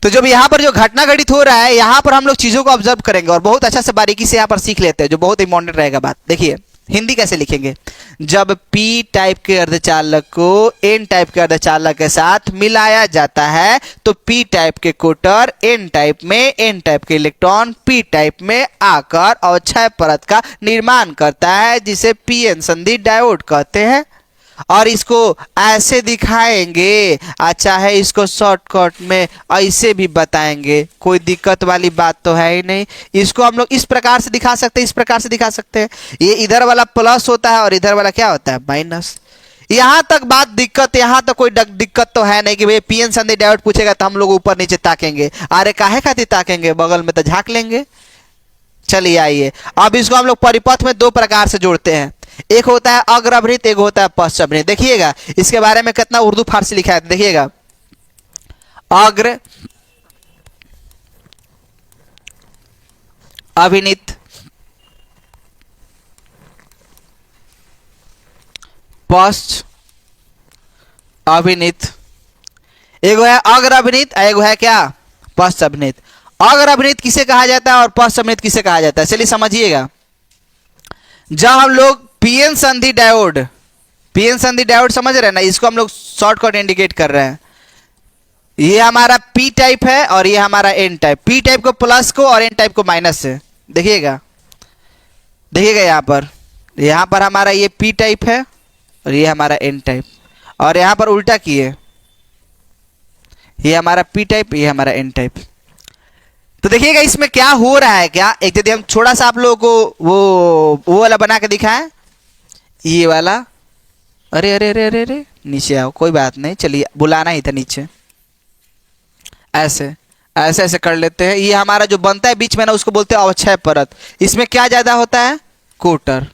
तो जब यहाँ पर जो घटना घटित हो रहा है, यहाँ पर हम लोग चीजों को ऑब्जर्व करेंगे और बहुत अच्छा से बारीकी से यहाँ पर सीख लेते हैं, जो बहुत इंपॉर्टेंट रहेगा बात। देखिए हिंदी कैसे लिखेंगे, जब पी टाइप के अर्धचालक को एन टाइप के अर्धचालक के साथ मिलाया जाता है तो पी टाइप के कोटर एन टाइप में, एन टाइप के इलेक्ट्रॉन पी टाइप में आकर अवक्षय परत का निर्माण करता है, जिसे पीएन संधि डायोड कहते हैं। और इसको ऐसे दिखाएंगे, अच्छा है इसको शॉर्टकट में ऐसे भी बताएंगे, कोई दिक्कत वाली बात तो है ही नहीं। इसको हम लोग इस प्रकार से दिखा सकते हैं, इस प्रकार से दिखा सकते हैं। ये इधर वाला प्लस होता है और इधर वाला क्या होता है, माइनस। यहां तक बात दिक्कत, यहां तक कोई दिक्कत तो है नहीं कि भाई पीएन संधि डायोड पूछेगा तो हम लोग ऊपर नीचे ताकेंगे। अरे काहे खातिर ताकेंगे, बगल में तो झांक लेंगे। चलिए आइए, अब इसको हम लोग परिपथ में 2 प्रकार से जोड़ते हैं, एक होता है अग्रभृत, एक होता है पश्चभृत। देखिएगा इसके बारे में कितना उर्दू फारसी लिखा है, देखिएगा अग्र अभिनीत पश्च अभिनीत, एगो है अग्र अभिनीत, एगो है क्या पश्च अभिनीत। अग्र अभिनीत किसे कहा जाता है और पश्च अभिनीत किसे कहा जाता है, चलिए समझिएगा। जब हम लोग पीएन संधि डायोड समझ रहे हैं ना, इसको हम लोग शॉर्टकट इंडिकेट कर रहे हैं। ये हमारा पी टाइप है और ये हमारा एन टाइप, पी टाइप को प्लस को और एन टाइप को माइनस से। देखिएगा यहां पर हमारा ये पी टाइप है और ये हमारा एन टाइप, और यहां पर उल्टा किए, ये हमारा पी टाइप, ये हमारा एन टाइप। तो देखिएगा इसमें क्या हो रहा है। क्या एक यदि हम थोड़ा सा आप लोगों को वो वाला बना के दिखाएं, ये वाला, अरे अरे अरे अरे अरे नीचे आओ, कोई बात नहीं, चलिए बुलाना ही था नीचे। ऐसे ऐसे ऐसे कर लेते हैं। ये हमारा जो बनता है बीच में ना, उसको बोलते हैं अवक्षय परत। इसमें क्या ज्यादा होता है, कोटर,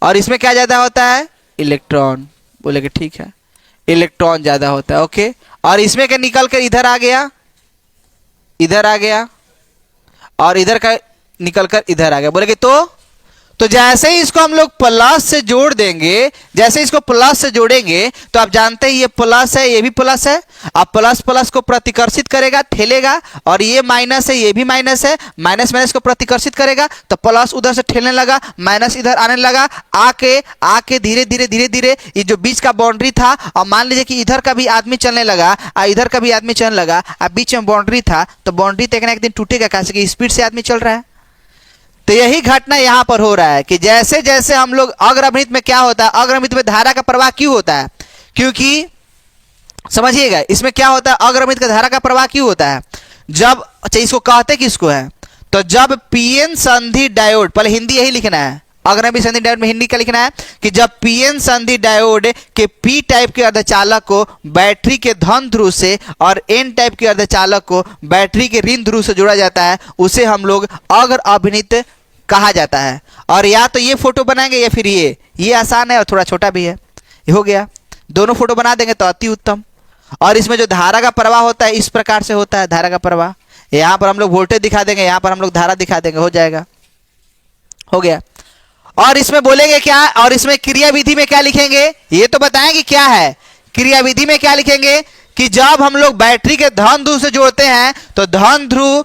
और इसमें क्या ज्यादा होता है, इलेक्ट्रॉन। बोले कि ठीक है, इलेक्ट्रॉन ज्यादा होता है, ओके। और इसमें क्या निकल कर इधर आ गया, और इधर का निकलकर इधर आ गया। बोले कि तो जैसे ही इसको हम लोग प्लस से जोड़ देंगे, जैसे इसको प्लस से जोड़ेंगे तो आप जानते हैं ये प्लस है, ये भी प्लस है। अब प्लस प्लस को प्रतिकर्षित करेगा, ठेलेगा, और ये माइनस है, ये भी माइनस है, माइनस माइनस को प्रतिकर्षित करेगा तो प्लस उधर से ठेलने लगा, माइनस इधर आने लगा, आके धीरे धीरे धीरे धीरे ये जो बीच का बाउंड्री था, और मान लीजिए कि इधर का भी आदमी चलने लगा और इधर का भी आदमी चलने लगा, अब बीच में बाउंड्री था, तो बाउंड्री तो एक दिन टूटेगा, कैसे स्पीड से आदमी चल रहा है। तो यही घटना यहां पर हो रहा है कि जैसे जैसे हम लोग अग्रभृत में क्या होता है, अग्रभृत में धारा का प्रवाह क्यों होता है, क्योंकि समझिएगा इसमें क्या होता है, अग्रभृत का धारा का प्रवाह क्यों होता है, जब, अच्छा इसको कहते किसको है, तो जब पीएन संधि डायोड, पहले हिंदी यही लिखना है, अग्रणी संधि डायोड में हिंदी क्या लिखना है कि जब पीएन संधि डायोड के पी टाइप के अर्धचालक को बैटरी के धन ध्रुव से और एन टाइप के अर्धचालक को बैटरी के ऋण ध्रुव से जोड़ा जाता है, उसे हम लोग अग्र अभिनीत कहा जाता है। और या तो ये फोटो बनाएंगे या फिर ये आसान है और थोड़ा छोटा भी है, ये हो गया। दोनों फोटो बना देंगे तो अति उत्तम। और इसमें जो धारा का प्रवाह होता है इस प्रकार से होता है, धारा का प्रवाह यहाँ पर हम लोग वोल्टेज दिखा देंगे, यहाँ पर हम लोग धारा दिखा देंगे, हो जाएगा, हो गया। और इसमें बोलेंगे क्या, और इसमें क्रियाविधि में क्या लिखेंगे ये तो बताएंगे क्या है। क्रियाविधि में क्या लिखेंगे कि जब हम लोग बैटरी के धन ध्रुव से जोड़ते हैं तो धन ध्रुव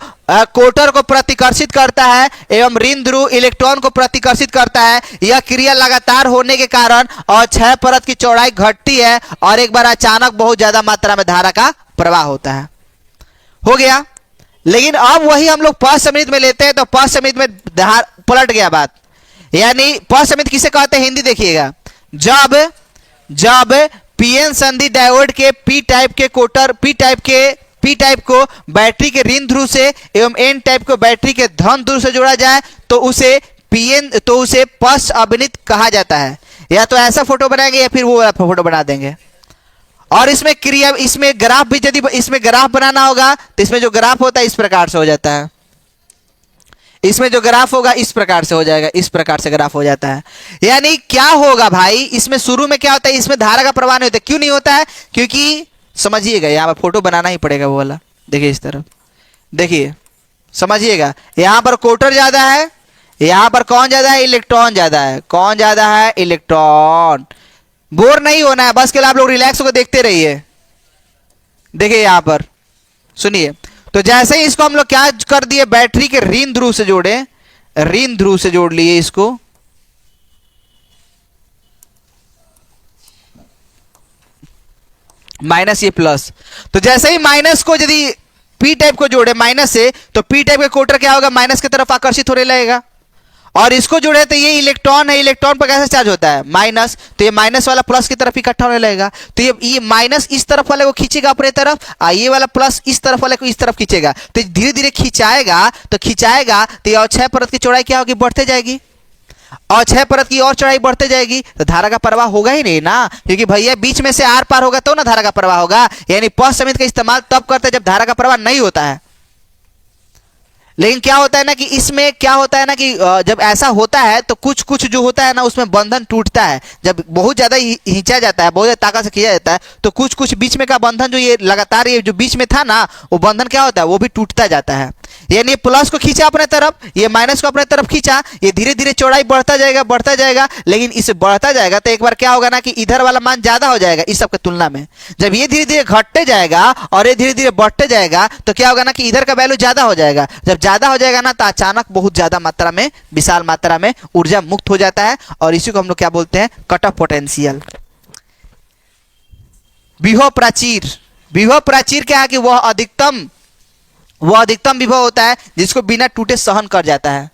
कोटर को प्रतिकर्षित करता है एवं ऋण ध्रुव इलेक्ट्रॉन को प्रतिकर्षित करता है। यह क्रिया लगातार होने के कारण और क्षय परत की चौड़ाई घटती है और एक बार अचानक बहुत ज्यादा मात्रा में धारा का प्रवाह होता है, हो गया। लेकिन अब वही हम लोग पसमित में लेते हैं तो पसमित में पलट गया बात। यानी पसमित किसे कहते हैं हिंदी देखिएगा, जब पीएन संधि डायोड के पी टाइप के कोटर पी टाइप को बैटरी के ऋण ध्रुव से एवं एन टाइप को बैटरी के धन ध्रुव से जोड़ा जाए तो उसे पस अभिनीत कहा जाता है। या तो ऐसा फोटो बनाएंगे या फिर वो वाला फोटो बना देंगे। और इसमें ग्राफ भी यदि इसमें ग्राफ बनाना होगा तो इसमें जो ग्राफ होता है इस प्रकार से हो जाता है, इसमें जो ग्राफ होगा इस प्रकार से हो जाएगा, इस प्रकार से ग्राफ हो जाता है। यानी क्या होगा भाई, इसमें शुरू में क्या होता है, इसमें धारा का प्रवाह नहीं होता। क्यों नहीं होता है, क्योंकि समझिएगा यहाँ पर फोटो बनाना ही पड़ेगा वो वाला, देखिए इस तरफ, देखिए समझिएगा, यहाँ पर कोटर ज्यादा है, यहाँ पर कौन ज्यादा है, इलेक्ट्रॉन ज्यादा है। कौन ज्यादा है, इलेक्ट्रॉन। बोर नहीं होना है, बस के लिए आप लोग रिलैक्स होकर देखते रहिए। देखिए यहाँ पर सुनिए, तो जैसे ही इसको हम लोग क्या कर दिए, बैटरी के ऋण ध्रुव से जोड़े, ऋण ध्रुव से जोड़ लिए इसको, माइनस ये प्लस। तो जैसे ही माइनस को यदि पी टाइप को जोड़े माइनस से, तो पी टाइप का कोटर क्या होगा, माइनस की तरफ आकर्षित होने लगेगा। और इसको जोड़े तो ये इलेक्ट्रॉन है, इलेक्ट्रॉन पर कैसे चार्ज होता है, माइनस, तो ये माइनस वाला प्लस की तरफ इकट्ठा होने लगेगा। तो ये माइनस इस तरफ वाले को खींचेगा अपने तरफ, ये वाला प्लस इस तरफ वाले को इस तरफ खींचेगा। तो धीरे धीरे खिंचाएगा तो ये क्षय परत की चौड़ाई क्या होगी, बढ़ते जाएगी। और क्षय परत की और चौड़ाई बढ़ते जाएगी तो धारा का प्रवाह होगा ही नहीं ना, क्योंकि भैया बीच में से आर पार होगा तो ना धारा का प्रवाह होगा। यानी पसमित का इस्तेमाल तब करते हैं जब धारा का प्रवाह नहीं होता है। लेकिन क्या होता है ना कि इसमें क्या होता है ना कि जब ऐसा होता है तो कुछ कुछ जो होता है ना उसमें बंधन टूटता है। जब बहुत ज्यादा खींचा जाता है, बहुत ज्यादा ताकत से खींचा जाता है, तो कुछ कुछ बीच में का बंधन जो ये लगातार ये जो बीच में था ना, वो बंधन क्या होता है, वो भी टूटता जाता है। यानी प्लस को खींचा अपने तरफ, ये माइनस को अपने तरफ खींचा, ये धीरे धीरे चौड़ाई बढ़ता जाएगा। लेकिन इसे बढ़ता जाएगा तो एक बार क्या होगा ना कि इधर वाला मान ज्यादा हो जाएगा इस सब के तुलना में। जब ये धीरे धीरे घटते जाएगा और ये धीरे धीरे बढ़ते जाएगा तो क्या होगा ना कि इधर का वैल्यू ज्यादा हो जाएगा। जब ज्यादा हो जाएगा ना तो अचानक बहुत ज्यादा मात्रा में, विशाल मात्रा में ऊर्जा मुक्त हो जाता है। और इसी को हम लोग क्या बोलते हैं, कट ऑफ पोटेंशियल। विभव प्राचीर क्या है कि वह अधिकतम विभव होता है जिसको बिना टूटे सहन कर जाता है।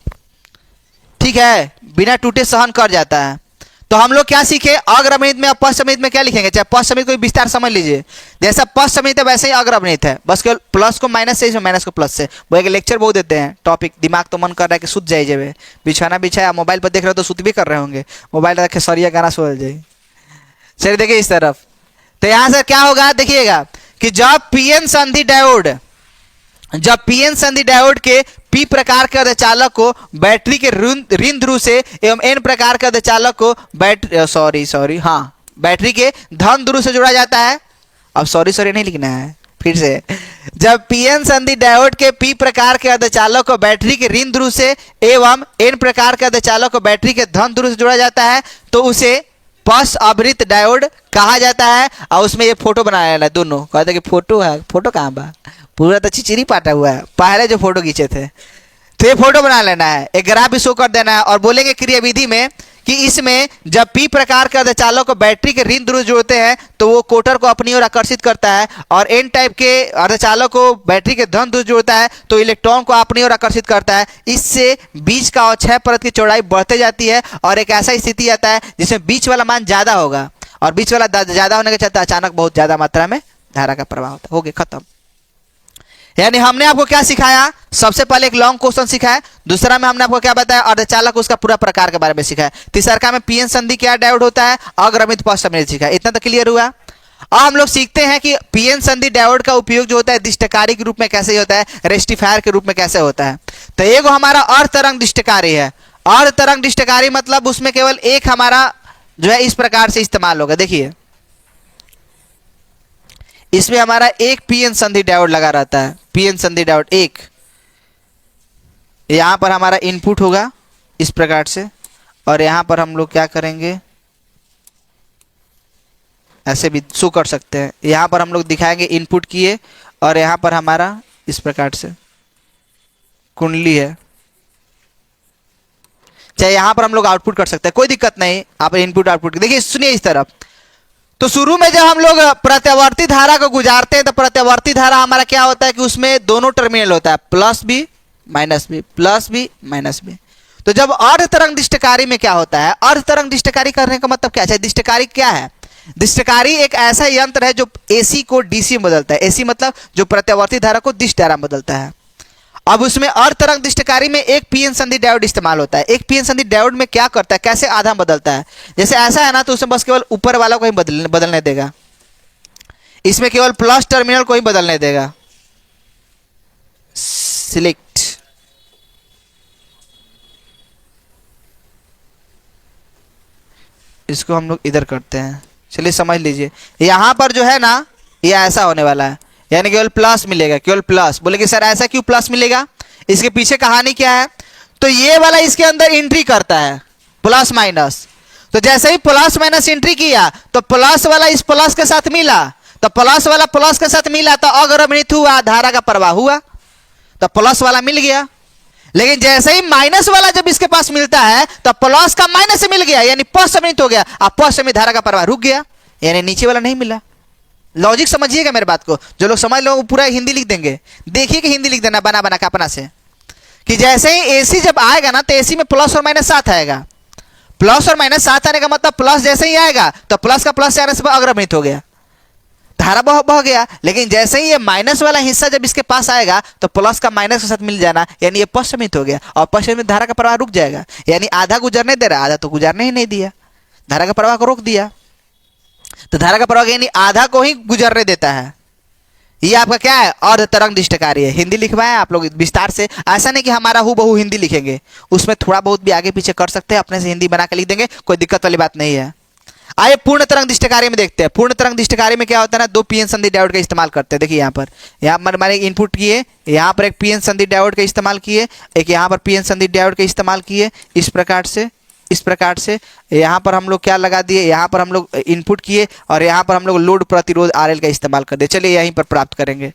ठीक है, बिना टूटे सहन कर जाता है। तो हम लोग क्या सीखे, अग्रमित में और पश्चमित में क्या लिखेंगे, चाहे पश्चमित को विस्तार समझ लीजिए। जैसा पश्चमित है वैसे ही अग्रमित है, बस केवल प्लस को माइनस से, इसमें माइनस को प्लस से। वो एक लेक्चर बहुत देते हैं, टॉपिक दिमाग तो मन कर रहा है कि सुत जाए, जब बिछाना बिछाया मोबाइल पर देख रहे हो तो सुत भी कर रहे होंगे, मोबाइल रखे सरिया गाना सो जाए। चलिए देखिए इस तरफ, तो यहां से क्या होगा देखिएगा कि जब पीएन संधि डायोड के पी प्रकार के अर्धचालक को बैटरी के ऋण ध्रुव से एवं एन प्रकार के अर्धचालक को बैटरी के धन ध्रुव से जोड़ा जाता है। अब सॉरी नहीं लिखना है, फिर से, जब पीएन संधि डायोड के पी प्रकार के अर्धचालक को बैटरी के ऋण ध्रुव से एवं एन प्रकार के अर्धचालक को बैटरी के धन ध्रुव से जोड़ा जाता है तो उसे पस अभिनीत डायोड कहा जाता है। और उसमें ये फोटो बनाया है, दोनों कहते कि फोटो है, फोटो कहाँ बा, पूरा तो चिचिरी पाटा हुआ है, पहले जो फोटो खींचे थे। तो ये फोटो बना लेना है, एक ग्राफ भी शो कर देना है। और बोलेंगे क्रियाविधि में कि इसमें जब पी प्रकार के अर्धचालक को बैटरी के ऋण ध्रुव जोड़ते हैं तो वो कोटर को अपनी ओर आकर्षित करता है, और एन टाइप के अर्धचालक को बैटरी के धन ध्रुव जोड़ता है तो इलेक्ट्रॉन को अपनी ओर आकर्षित करता है। इससे बीच का और क्षय परत की चौड़ाई बढ़ते जाती है और एक ऐसा स्थिति आता है जिसमें बीच वाला मान ज्यादा होगा, और बीच वाला ज्यादा होने के चलते अचानक बहुत ज्यादा मात्रा में धारा का प्रवाह होता है। हो गया, खत्म। यानी हमने आपको क्या सिखाया, सबसे पहले एक लॉन्ग क्वेश्चन सिखाया, दूसरा में हमने आपको क्या बताया, अर्धचालक उसका पूरा प्रकार के बारे में सिखाया, तीसरा में पीएन संधि क्या डायोड होता है, अग्रमित पश्चमित सिखाया। इतना तो क्लियर हुआ। अब हम लोग सीखते हैं कि पीएन संधि डायोड का उपयोग जो होता है दिष्टकारी के रूप में कैसे होता है, रेक्टिफायर के रूप में कैसे होता है। तो एक हमारा अर्ध तरंग दिष्टकारी है। अर्ध तरंग दिष्टकारी मतलब उसमें केवल एक हमारा जो है इस प्रकार से इस्तेमाल होगा। देखिए इसमें हमारा एक पीएन संधि डायोड लगा रहता है, पीएन संधि डायोड एक, यहां पर हमारा इनपुट होगा इस प्रकार से, और यहां पर हम लोग क्या करेंगे, ऐसे भी शो कर सकते हैं। यहां पर हम लोग दिखाएंगे इनपुट किए, और यहां पर हमारा इस प्रकार से कुंडली है, चाहे यहां पर हम लोग आउटपुट कर सकते हैं, कोई दिक्कत नहीं। आप इनपुट आउटपुट देखिए, सुनिए इस तरफ। तो शुरू में जब हम लोग प्रत्यावर्ती धारा को गुजारते हैं तो प्रत्यावर्ती धारा हमारा क्या होता है कि उसमें दोनों टर्मिनल होता है, plus B minus B, plus B minus B. तो जब अर्ध तरंग दिष्टकारी में क्या होता है, अर्ध तरंग दिष्टकारी करने का मतलब क्या है, दिष्टकारी क्या है, दिष्टकारी एक ऐसा यंत्र है जो एसी को डीसी में बदलता है। एसी मतलब जो प्रत्यावर्ती धारा को दिष्ट धारा में बदलता है। अब उसमें अर्ध तरंग दिष्टकारी में एक पीएन संधि डायोड इस्तेमाल होता है। एक पीएन संधि डायोड में क्या करता है, कैसे आधा बदलता है, जैसे ऐसा है ना तो उसमें बस केवल ऊपर वाला को ही बदलने देगा, इसमें केवल प्लस टर्मिनल को ही बदलने देगा। सिलेक्ट, इसको हम लोग इधर करते हैं, चलिए समझ लीजिए। यहां पर जो है ना ये ऐसा होने वाला है, यानी केवल प्लस मिलेगा, केवल प्लस। बोले कि सर ऐसा क्यों प्लस मिलेगा, इसके पीछे कहानी क्या है। तो ये वाला इसके अंदर एंट्री करता है प्लस माइनस, तो जैसे ही प्लस माइनस एंट्री किया तो प्लस वाला इस प्लस के साथ मिला, तो प्लस वाला प्लस के साथ मिला तो अग्रमित हुआ, धारा का प्रवाह हुआ, तो प्लस वाला मिल गया। लेकिन जैसे ही माइनस वाला जब इसके पास मिलता है तो प्लस का माइनस से मिल गया, यानी पश्चमित हो गया, अब पश्चमित धारा का प्रवाह रुक गया, यानी नीचे वाला नहीं मिला। लॉजिक समझिएगा मेरे बात को, जो लोग समझ लो वो पूरा हिंदी लिख देंगे। देखिए कि हिंदी लिख देना बना बना के अपना से, कि जैसे ही एसी जब आएगा ना तो एसी में प्लस और माइनस साथ आएगा। प्लस और माइनस साथ आने का मतलब प्लस जैसे ही आएगा तो प्लस का प्लस से आने से अग्रमित हो गया, धारा बह गया। लेकिन जैसे ही ये माइनस वाला हिस्सा जब इसके पास आएगा तो प्लस का माइनस के साथ मिल जाना, यानी ये पश्चमित हो गया, और पश्चमित धारा का प्रवाह रुक जाएगा, यानी आधा गुजरने दे रहा, आधा तो गुजरने ही नहीं दिया, धारा का प्रवाह को रोक दिया। तो धारा का प्रवाह यानी आधा को ही गुजरने देता है। ये आपका क्या है, अर्ध तरंग दिष्टकारी है। हिंदी लिखवाए आप लोग विस्तार से, ऐसा नहीं कि हमारा हूबहू हिंदी लिखेंगे, उसमें थोड़ा बहुत भी आगे पीछे कर सकते हैं, अपने से हिंदी बना के लिख देंगे, कोई दिक्कत वाली बात नहीं है। आइए पूर्ण तरंग दिष्टकारी में देखते हैं। पूर्ण तरंग दिष्टकारी में क्या होता है ना, दो पीएन संधि डायोड का इस्तेमाल करते हैं। देखिए यहाँ पर हमारे इनपुट किए, यहाँ पर एक पीएन संधि डायोड का इस्तेमाल किए, एक यहाँ पर पीएन संधि डायोड का इस्तेमाल किए, इस प्रकार से यहाँ पर हम लोग क्या लगा दिए, यहाँ पर हम लोग इनपुट किए, और यहाँ पर हम लोग लोड प्रतिरोध आरएल का इस्तेमाल कर दिए। चलिए यहीं पर प्राप्त करेंगे।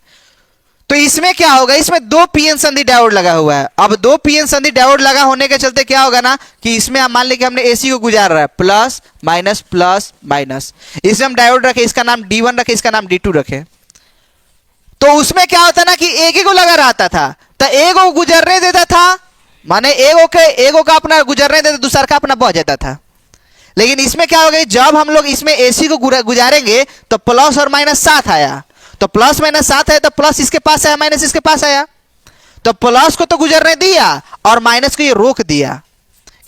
तो इसमें क्या होगा, इसमें दो पीएन संधि डायोड लगा हुआ है। अब दो पीएन संधि डायोड लगा होने के चलते क्या होगा ना कि इसमें हम मान लें कि हमने एसी को गुजार रहा है, प्लस माइनस, इसमें हम डायोड रखे, इसका नाम D1 रखे, इसका नाम D2 रखे। तो उसमें क्या होता ना कि एक ही को लगा रहता था, तो एक को गुजरने देता था, माने एगो का अपना गुजरने देता, दूसरा का अपना बह जाता था। लेकिन इसमें क्या हो गया, जब हम लोग इसमें एसी को गुजारेंगे तो प्लस और माइनस साथ आया, तो प्लस माइनस साथ है तो प्लस इसके पास आया, माइनस इसके पास आया, तो प्लस को तो गुजरने दिया और माइनस को ये रोक दिया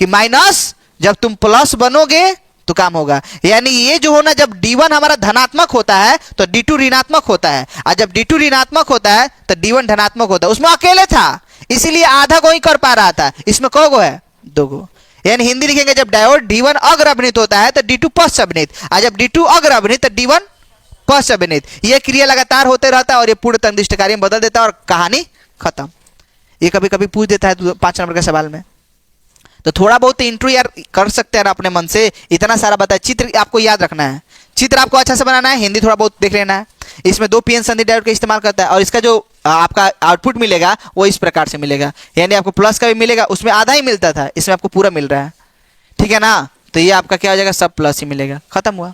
कि माइनस जब तुम प्लस बनोगे तो काम होगा। यानी ये जो होना, जब D1 हमारा धनात्मक होता है तो D2 ऋणात्मक होता है, और जब D2 ऋणात्मक होता है तो D1 धनात्मक होता है। उसमें अकेले था इसीलिए आधा को ही कर पा रहा था, इसमें कौ गो है, दो गो। यानी हिंदी लिखेंगे, जब डायोड D1 अग्रअभिनीत होता है तो D2 पश्चअभिनीत, और जब D2 अग्रअभिनीत तो D1 पश्चअभिनीत। यह क्रिया लगातार होते रहता है और ये पूर्ण तरंग दिष्टकारी में बदल देता है और कहानी खत्म। ये कभी कभी पूछ देता है 5 नंबर के सवाल में, तो थोड़ा बहुत इंट्रो यार कर सकते हैं अपने मन से, इतना सारा बताया। चित्र आपको याद रखना है, चित्र आपको अच्छा से बनाना है, हिंदी थोड़ा बहुत देख लेना है। इसमें दो पीएन संधि डायोड का इस्तेमाल करता है, और इसका जो आपका आउटपुट मिलेगा वो इस प्रकार से मिलेगा, यानी आपको प्लस का भी मिलेगा, उसमें आधा ही मिलता था, इसमें आपको पूरा मिल रहा है, ठीक है ना। तो ये आपका क्या हो जाएगा, सब प्लस ही मिलेगा। खत्म हुआ।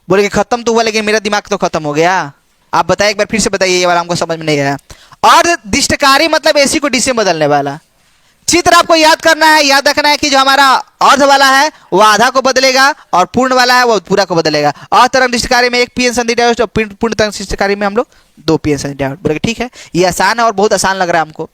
बोले कि खत्म तो हुआ, लेकिन मेरा दिमाग तो खत्म हो गया। आप बताइए एक बार फिर से बताइए, ये वाला हमको समझ में नहीं आया। अर्ध दिष्टकारी मतलब एसी को डीसी में बदलने वाला। चित्र आपको याद करना है, याद रखना है कि जो हमारा अर्ध वाला है वो आधा को बदलेगा और पूर्ण वाला है वो पूरा को बदलेगा। अर्ध तरंग निष्ठ कार्य में 1 पीएन संधि डायोड और पूर्ण तरंग निष्ठ कार्य में हम लोग 2 पीएन संधि डायोड। बोले ठीक है, ये आसान है और बहुत आसान लग रहा है हमको।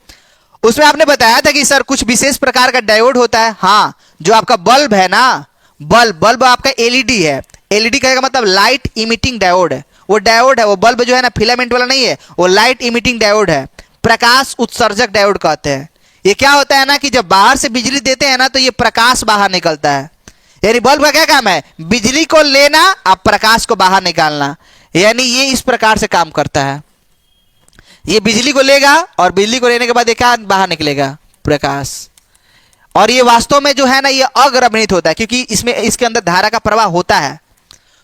उसमें आपने बताया था कि सर कुछ विशेष प्रकार का डायोड होता है। हाँ, जो आपका बल्ब है ना, बल्ब आपका एलईडी है। एलईडी का मतलब लाइट इमिटिंग डायोड है। वो डायोड है, वो बल्ब जो है ना फिलामेंट वाला नहीं है, वो लाइट इमिटिंग डायोड है, प्रकाश उत्सर्जक डायोड कहते हैं। ये क्या होता है ना कि जब बाहर से बिजली देते हैं ना तो ये प्रकाश बाहर निकलता है। यानी बल्ब का क्या काम है? बिजली को लेना और प्रकाश को बाहर निकालना। यानी ये इस प्रकार से काम करता है। ये बिजली को लेगा और बिजली को लेने के बाद ये क्या बाहर निकलेगा? प्रकाश। और ये वास्तव में जो है ना ये अग्रभणित होता है, क्योंकि इसमें इसके अंदर धारा का प्रवाह होता है।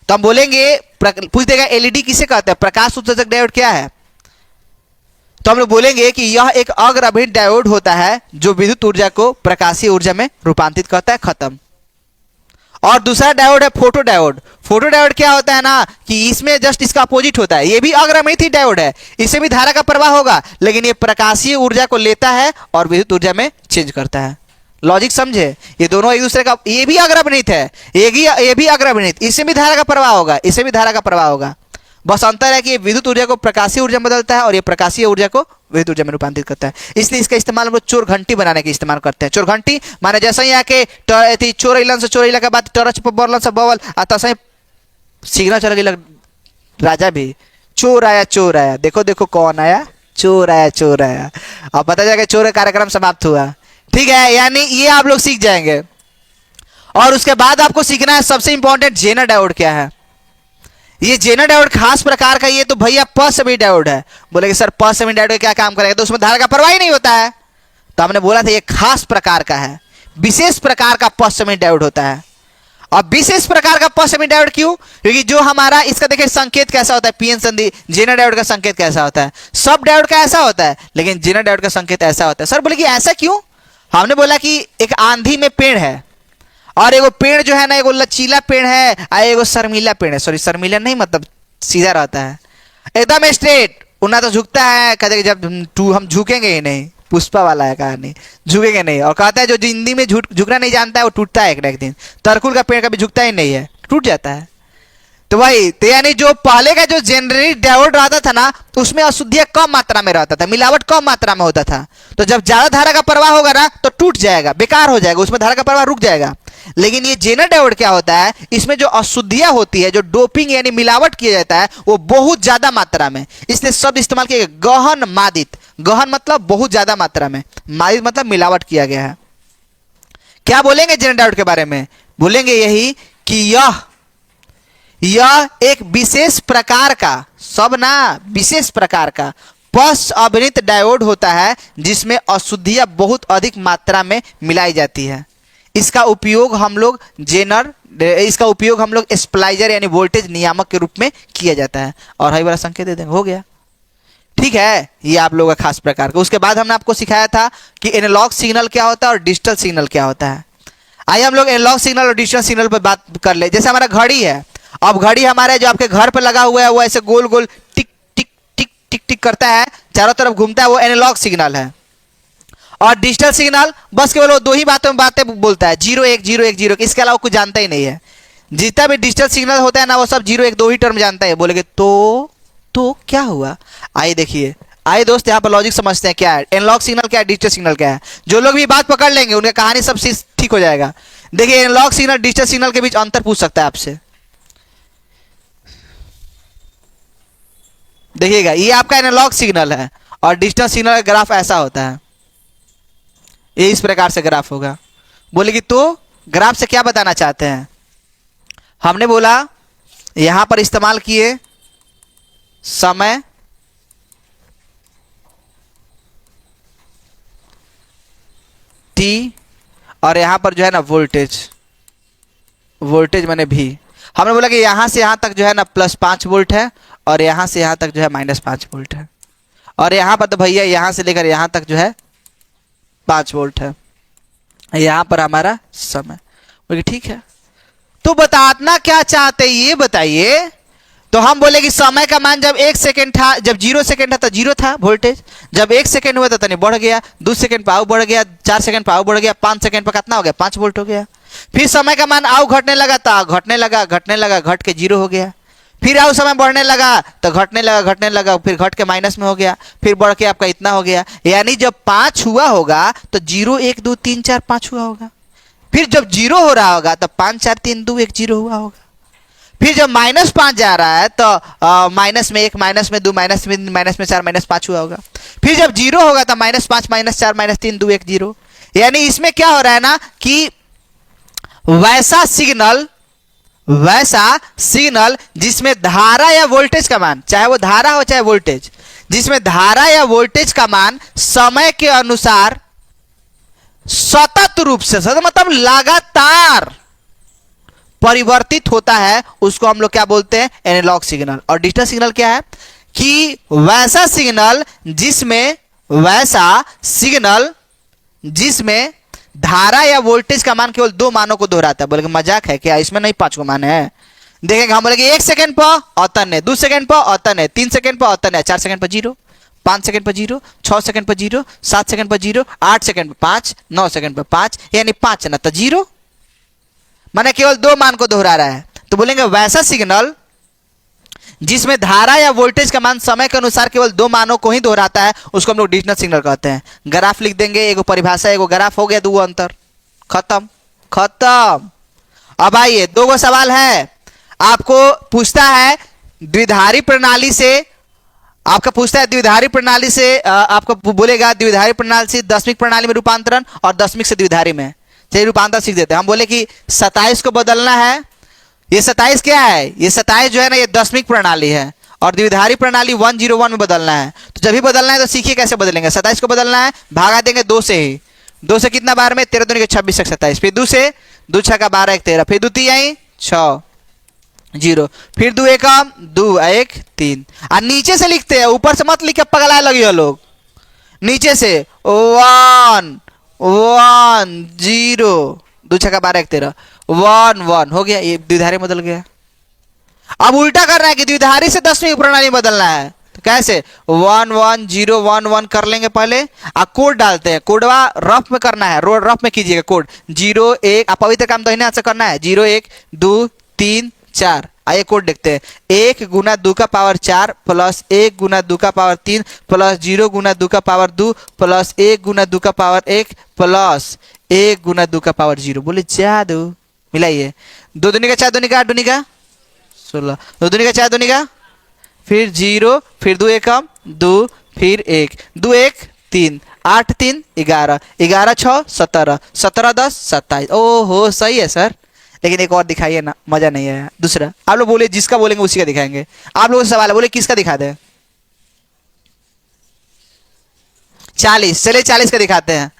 तो हम बोलेंगे, पूछ देगा एलईडी किसे कहते हैं, प्रकाश उत्सर्जक डायोड क्या है? तो हम लोग बोलेंगे कि यह एक अग्रभणित डायोड होता है जो विद्युत ऊर्जा को प्रकाशीय ऊर्जा में रूपांतरित करता है। खत्म। और दूसरा डायोड है फोटो डायोड। फोटो डायोड क्या होता है ना कि इसमें जस्ट इसका अपोजिट होता है। ये भी अग्रभणित ही डायोड है, इससे भी धारा का प्रवाह होगा, लेकिन ये प्रकाशीय ऊर्जा को लेता है और विद्युत ऊर्जा में चेंज करता है। लॉजिक समझे? ये दोनों एक दूसरे का, ये भी अग्रभणित है, ये भी अग्रभणित, इससे भी धारा का प्रवाह होगा, इससे भी धारा का प्रवाह होगा। बस अंतर है कि ये विद्युत ऊर्जा को प्रकाशीय ऊर्जा में बदलता है और ये प्रकाशीय ऊर्जा को विद्युत ऊर्जा में रूपांतरित करता है। इसलिए इसका इस्तेमाल हम लोग चोर घंटी बनाने के इस्तेमाल करते हैं। चोर घंटी माने जैसे ही आके चोर इलन से चोर इला के बाद टॉर्च पर बरलन से बवल तसा सिग्नल चल गई, राजा भी चोर आया, देखो देखो कौन आया, चोर आया। अब पता चला चोर कार्यक्रम समाप्त हुआ। ठीक है, यानी ये आप लोग सीख जाएंगे। और उसके बाद आपको सीखना है सबसे इंपॉर्टेंट जेनर डायोड क्या है। ये जेनर डायोड खास प्रकार का, ये तो भैया पसमी डायोड है। बोले कि सर पसमी डायोड क्या काम करेगा? तो उसमें धारा का प्रवाह ही नहीं होता है। तो हमने बोला था ये खास प्रकार का है, विशेष प्रकार का पसमी डायोड होता है। अब विशेष प्रकार का पसमी डायोड क्यों? क्योंकि जो हमारा इसका देखिए संकेत कैसा होता है, पीएन संधि। जेनर डायोड का संकेत कैसा होता है? सब डायोड का ऐसा होता है, लेकिन जेनर डायोड का संकेत ऐसा होता है। सर बोले कि ऐसा क्यों? हमने बोला कि एक आंधी में पेड़ है और एगो पेड़ जो है ना, एगो लचीला पेड़ है और एगो शर्मीला पेड़ है। सॉरी, शर्मीला नहीं, मतलब सीधा रहता है, एकदम स्ट्रेट। उन्ना तो झुकता है, कहते जब हम झुकेंगे ही नहीं। पुष्पा वाला है कहानी, झुकेंगे नहीं। और कहता है जो जिंदगी में झुकना नहीं जानता है वो टूटता है एक ना एक दिन। तरकुल का पेड़ कभी झुकता ही नहीं है, टूट जाता है। तो भाई तो यानी जो पहले का जो जेनरिक डायोड रहता था ना, तो उसमें अशुद्धियां कम मात्रा में रहता था, मिलावट कम मात्रा में होता था। तो जब ज्यादा धारा का प्रवाह होगा ना तो टूट जाएगा, बेकार हो जाएगा, उसमें धारा का प्रवाह रुक जाएगा। लेकिन ये जेनर डायोड क्या होता है, इसमें जो अशुद्धियां होती है, जो डोपिंग यानी मिलावट किया जाता है, वो बहुत ज्यादा मात्रा में, इसलिए शब्द इस्तेमाल किया गया गहन मादित। गहन मतलब बहुत ज्यादा मात्रा में, मादित मतलब मिलावट किया गया है। क्या बोलेंगे जेनर डायोड के बारे में? बोलेंगे यही कि यह एक विशेष प्रकार का, सब ना विशेष प्रकार का पश्च अभिनीत डायोड होता है जिसमें अशुद्धियां बहुत अधिक मात्रा में मिलाई जाती है। इसका उपयोग हम लोग स्प्लाइजर यानी वोल्टेज नियामक के रूप में किया जाता है। और हाई वाला संकेत दे देंगे, हो गया। ठीक है, ये आप लोगों का खास प्रकार का। उसके बाद हमने आपको सिखाया था कि एनालॉग सिग्नल क्या होता है और डिजिटल सिग्नल क्या होता है। आइए हम लोग एनालॉग सिग्नल और डिजिटल सिग्नल पर बात कर ले। जैसे हमारा घड़ी है, अब घड़ी हमारे जो आपके घर पर लगा हुआ है वो ऐसे गोल गोल टिक टिक टिक टिक टिक करता है, चारों तरफ घूमता है, वो एनालॉग सिग्नल है। और डिजिटल सिग्नल बस केवल वो दो ही बातें बोलता है, 0 1 0 1 0, इसके अलावा कुछ जानता ही नहीं है। जितना भी डिजिटल सिग्नल होता है ना वो सब 0 1 2 ही टर्म जानता है। बोलेगे तो क्या हुआ? आइए देखिए, आइए दोस्त यहाँ पर लॉजिक समझते हैं क्या है एनालॉग सिग्नल, क्या है डिजिटल सिग्नल क्या है। जो लोग भी बात पकड़ लेंगे उनका कहानी सब चीज ठीक हो जाएगा। देखिए एनालॉग सिग्नल डिजिटल सिग्नल के बीच अंतर पूछ सकता है आपसे। देखिएगा, ये आपका एनालॉग सिग्नल है और डिजिटल सिग्नल का ग्राफ ऐसा होता है, ये इस प्रकार से ग्राफ होगा। बोले कि तो ग्राफ से क्या बताना चाहते हैं? हमने बोला यहां पर इस्तेमाल किए समय, टी, और यहां पर जो है ना वोल्टेज माने भी। हमने बोला कि यहां से यहां तक जो है ना +5 वोल्ट है और यहां से यहां तक जो है -5 वोल्ट है। और यहां पर तो भैया यहां से लेकर यहां तक जो है 5 वोल्ट है। यहां पर हमारा समय। बोले ठीक है, तो बताना क्या चाहते ये बताइए। तो हम बोले कि समय का मान जब 1 सेकंड था, जब 0 सेकंड था तो 0 था वोल्टेज, जब 1 सेकंड हुआ तो तनी बढ़ गया, 2 सेकंड पर आउ बढ़ गया, 4 सेकंड पर आउ बढ़ गया, 5 सेकंड पर कितना हो गया 5 वोल्ट हो गया। फिर समय का मान आउ घटने लगा तो घटने लगा घटने लगा, घट के 0 हो गया। फिर आउ समय बढ़ने लगा तो घटने लगा, फिर घट के माइनस में हो गया, फिर बढ़ के आपका इतना हो गया। यानी जब 5 हुआ होगा तो 0 1 2 3 4 5 हुआ होगा। फिर जब 0 हो रहा होगा तो 5 4 3 2 1 0 हुआ होगा। फिर जब -5 जा रहा है तो माइनस में 1 माइनस में 2 माइनस में -4 -5 हुआ होगा। फिर जब 0 होगा तो -5 -4 -3 2 1 0। यानी इसमें क्या हो रहा है ना कि वैसा सिग्नल जिसमें धारा या वोल्टेज का मान, चाहे वो धारा हो चाहे वोल्टेज, जिसमें धारा या वोल्टेज का मान समय के अनुसार सतत रूप से, मतलब लगातार परिवर्तित होता है, उसको हम लोग क्या बोलते हैं एनालॉग सिग्नल। और डिजिटल सिग्नल क्या है कि वैसा सिग्नल जिसमें धारा या वोल्टेज का मान केवल 2 मानों को दोहराता है। बोले मजाक है क्या, इसमें नहीं 5 को मान है। देखेंगे हम बोले 1 सेकंड पर औतन है, 2 सेकंड पर औतन है, 3 सेकंड पर औतन है, 4 सेकंड पर 0, 5 सेकंड पर 0, 6 सेकंड पर 0, 7 सेकंड पर 0, 8 सेकंड पर 5, 9 सेकंड पर 5, यानी 5 ना तो 0, माने केवल 2 मान को दोहरा रहा है। तो बोलेंगे वैसा सिग्नल जिसमें धारा या वोल्टेज का मान समय के अनुसार केवल 2 मानों को ही दोहराता है, उसको हम लोग डिजिटल सिग्नल कहते हैं। ग्राफ लिख देंगे, एगो परिभाषा, एगो ग्राफ हो गया, 2 अंतर, खत्म। अब आइए 2 गो सवाल है। आपको पूछता है द्विधारी प्रणाली से, आपको बोलेगा द्विधारी प्रणाली से दशमिक प्रणाली में रूपांतरण और दशमिक से द्विधारी में। चलिए रूपांतर सीख देते हैं। हम बोले कि 27 को बदलना है, ये 27 क्या है, ये 27 जो है ना ये दशमिक प्रणाली है, और द्विधारी प्रणाली 101 में बदलना है। तो जब भी बदलना है तो सीखिए कैसे बदलेंगे। 27 को बदलना है, भागा देंगे 2 से ही, 2 से कितना बार में 13 दूनी के 26 27, फिर 2 से 2 6 का 12 1 13, फिर 2 3 6 0, फिर 2 1 2 1 3। और नीचे से लिखते हैं, ऊपर से मत लिख के पगला लगी हो लोग। नीचे से 1 1 0, 2 6 का 12 1 13, 1 1 हो गया, ये द्विधारी बदल गया। अब उल्टा करना है कि द्विधारी से दशमिक प्रणाली बदलना है। तो कैसे 1 1 0 1 1 कर लेंगे पहले, और कोड डालते हैं। कोडवा रफ में करना है, रफ में कीजिएगा कोड 0 1, आप पवित्र काम तो इन्हें से करना है, 0 1 2 3 4। आइए कोड देखते हैं, 1 गुना 2 का पावर 4 प्लस 1 गुना 2 का पावर 3 प्लस 0 गुना 2 का पावर 2 प्लस 1 गुना 2 का पावर 1 प्लस 1 गुना 2 का पावर 0। बोले जादू, मिलाइए, 2 दूनी का 4 दूनी का 8 दूनी का 16, 2 दूनी का 4 दूनी का, फिर 0, फिर 2 1 2, फिर 1 2 1 3, 8 3 11, 11 6 17, 17 10 27। ओहो सही है सर, लेकिन एक और दिखाइए ना, मजा नहीं आया। दूसरा आप लोग बोले, जिसका बोलेंगे उसी का दिखाएंगे। आप लोगों से सवाल है, बोले किसका दिखा दे, 40। चलिए 40 का दिखाते हैं।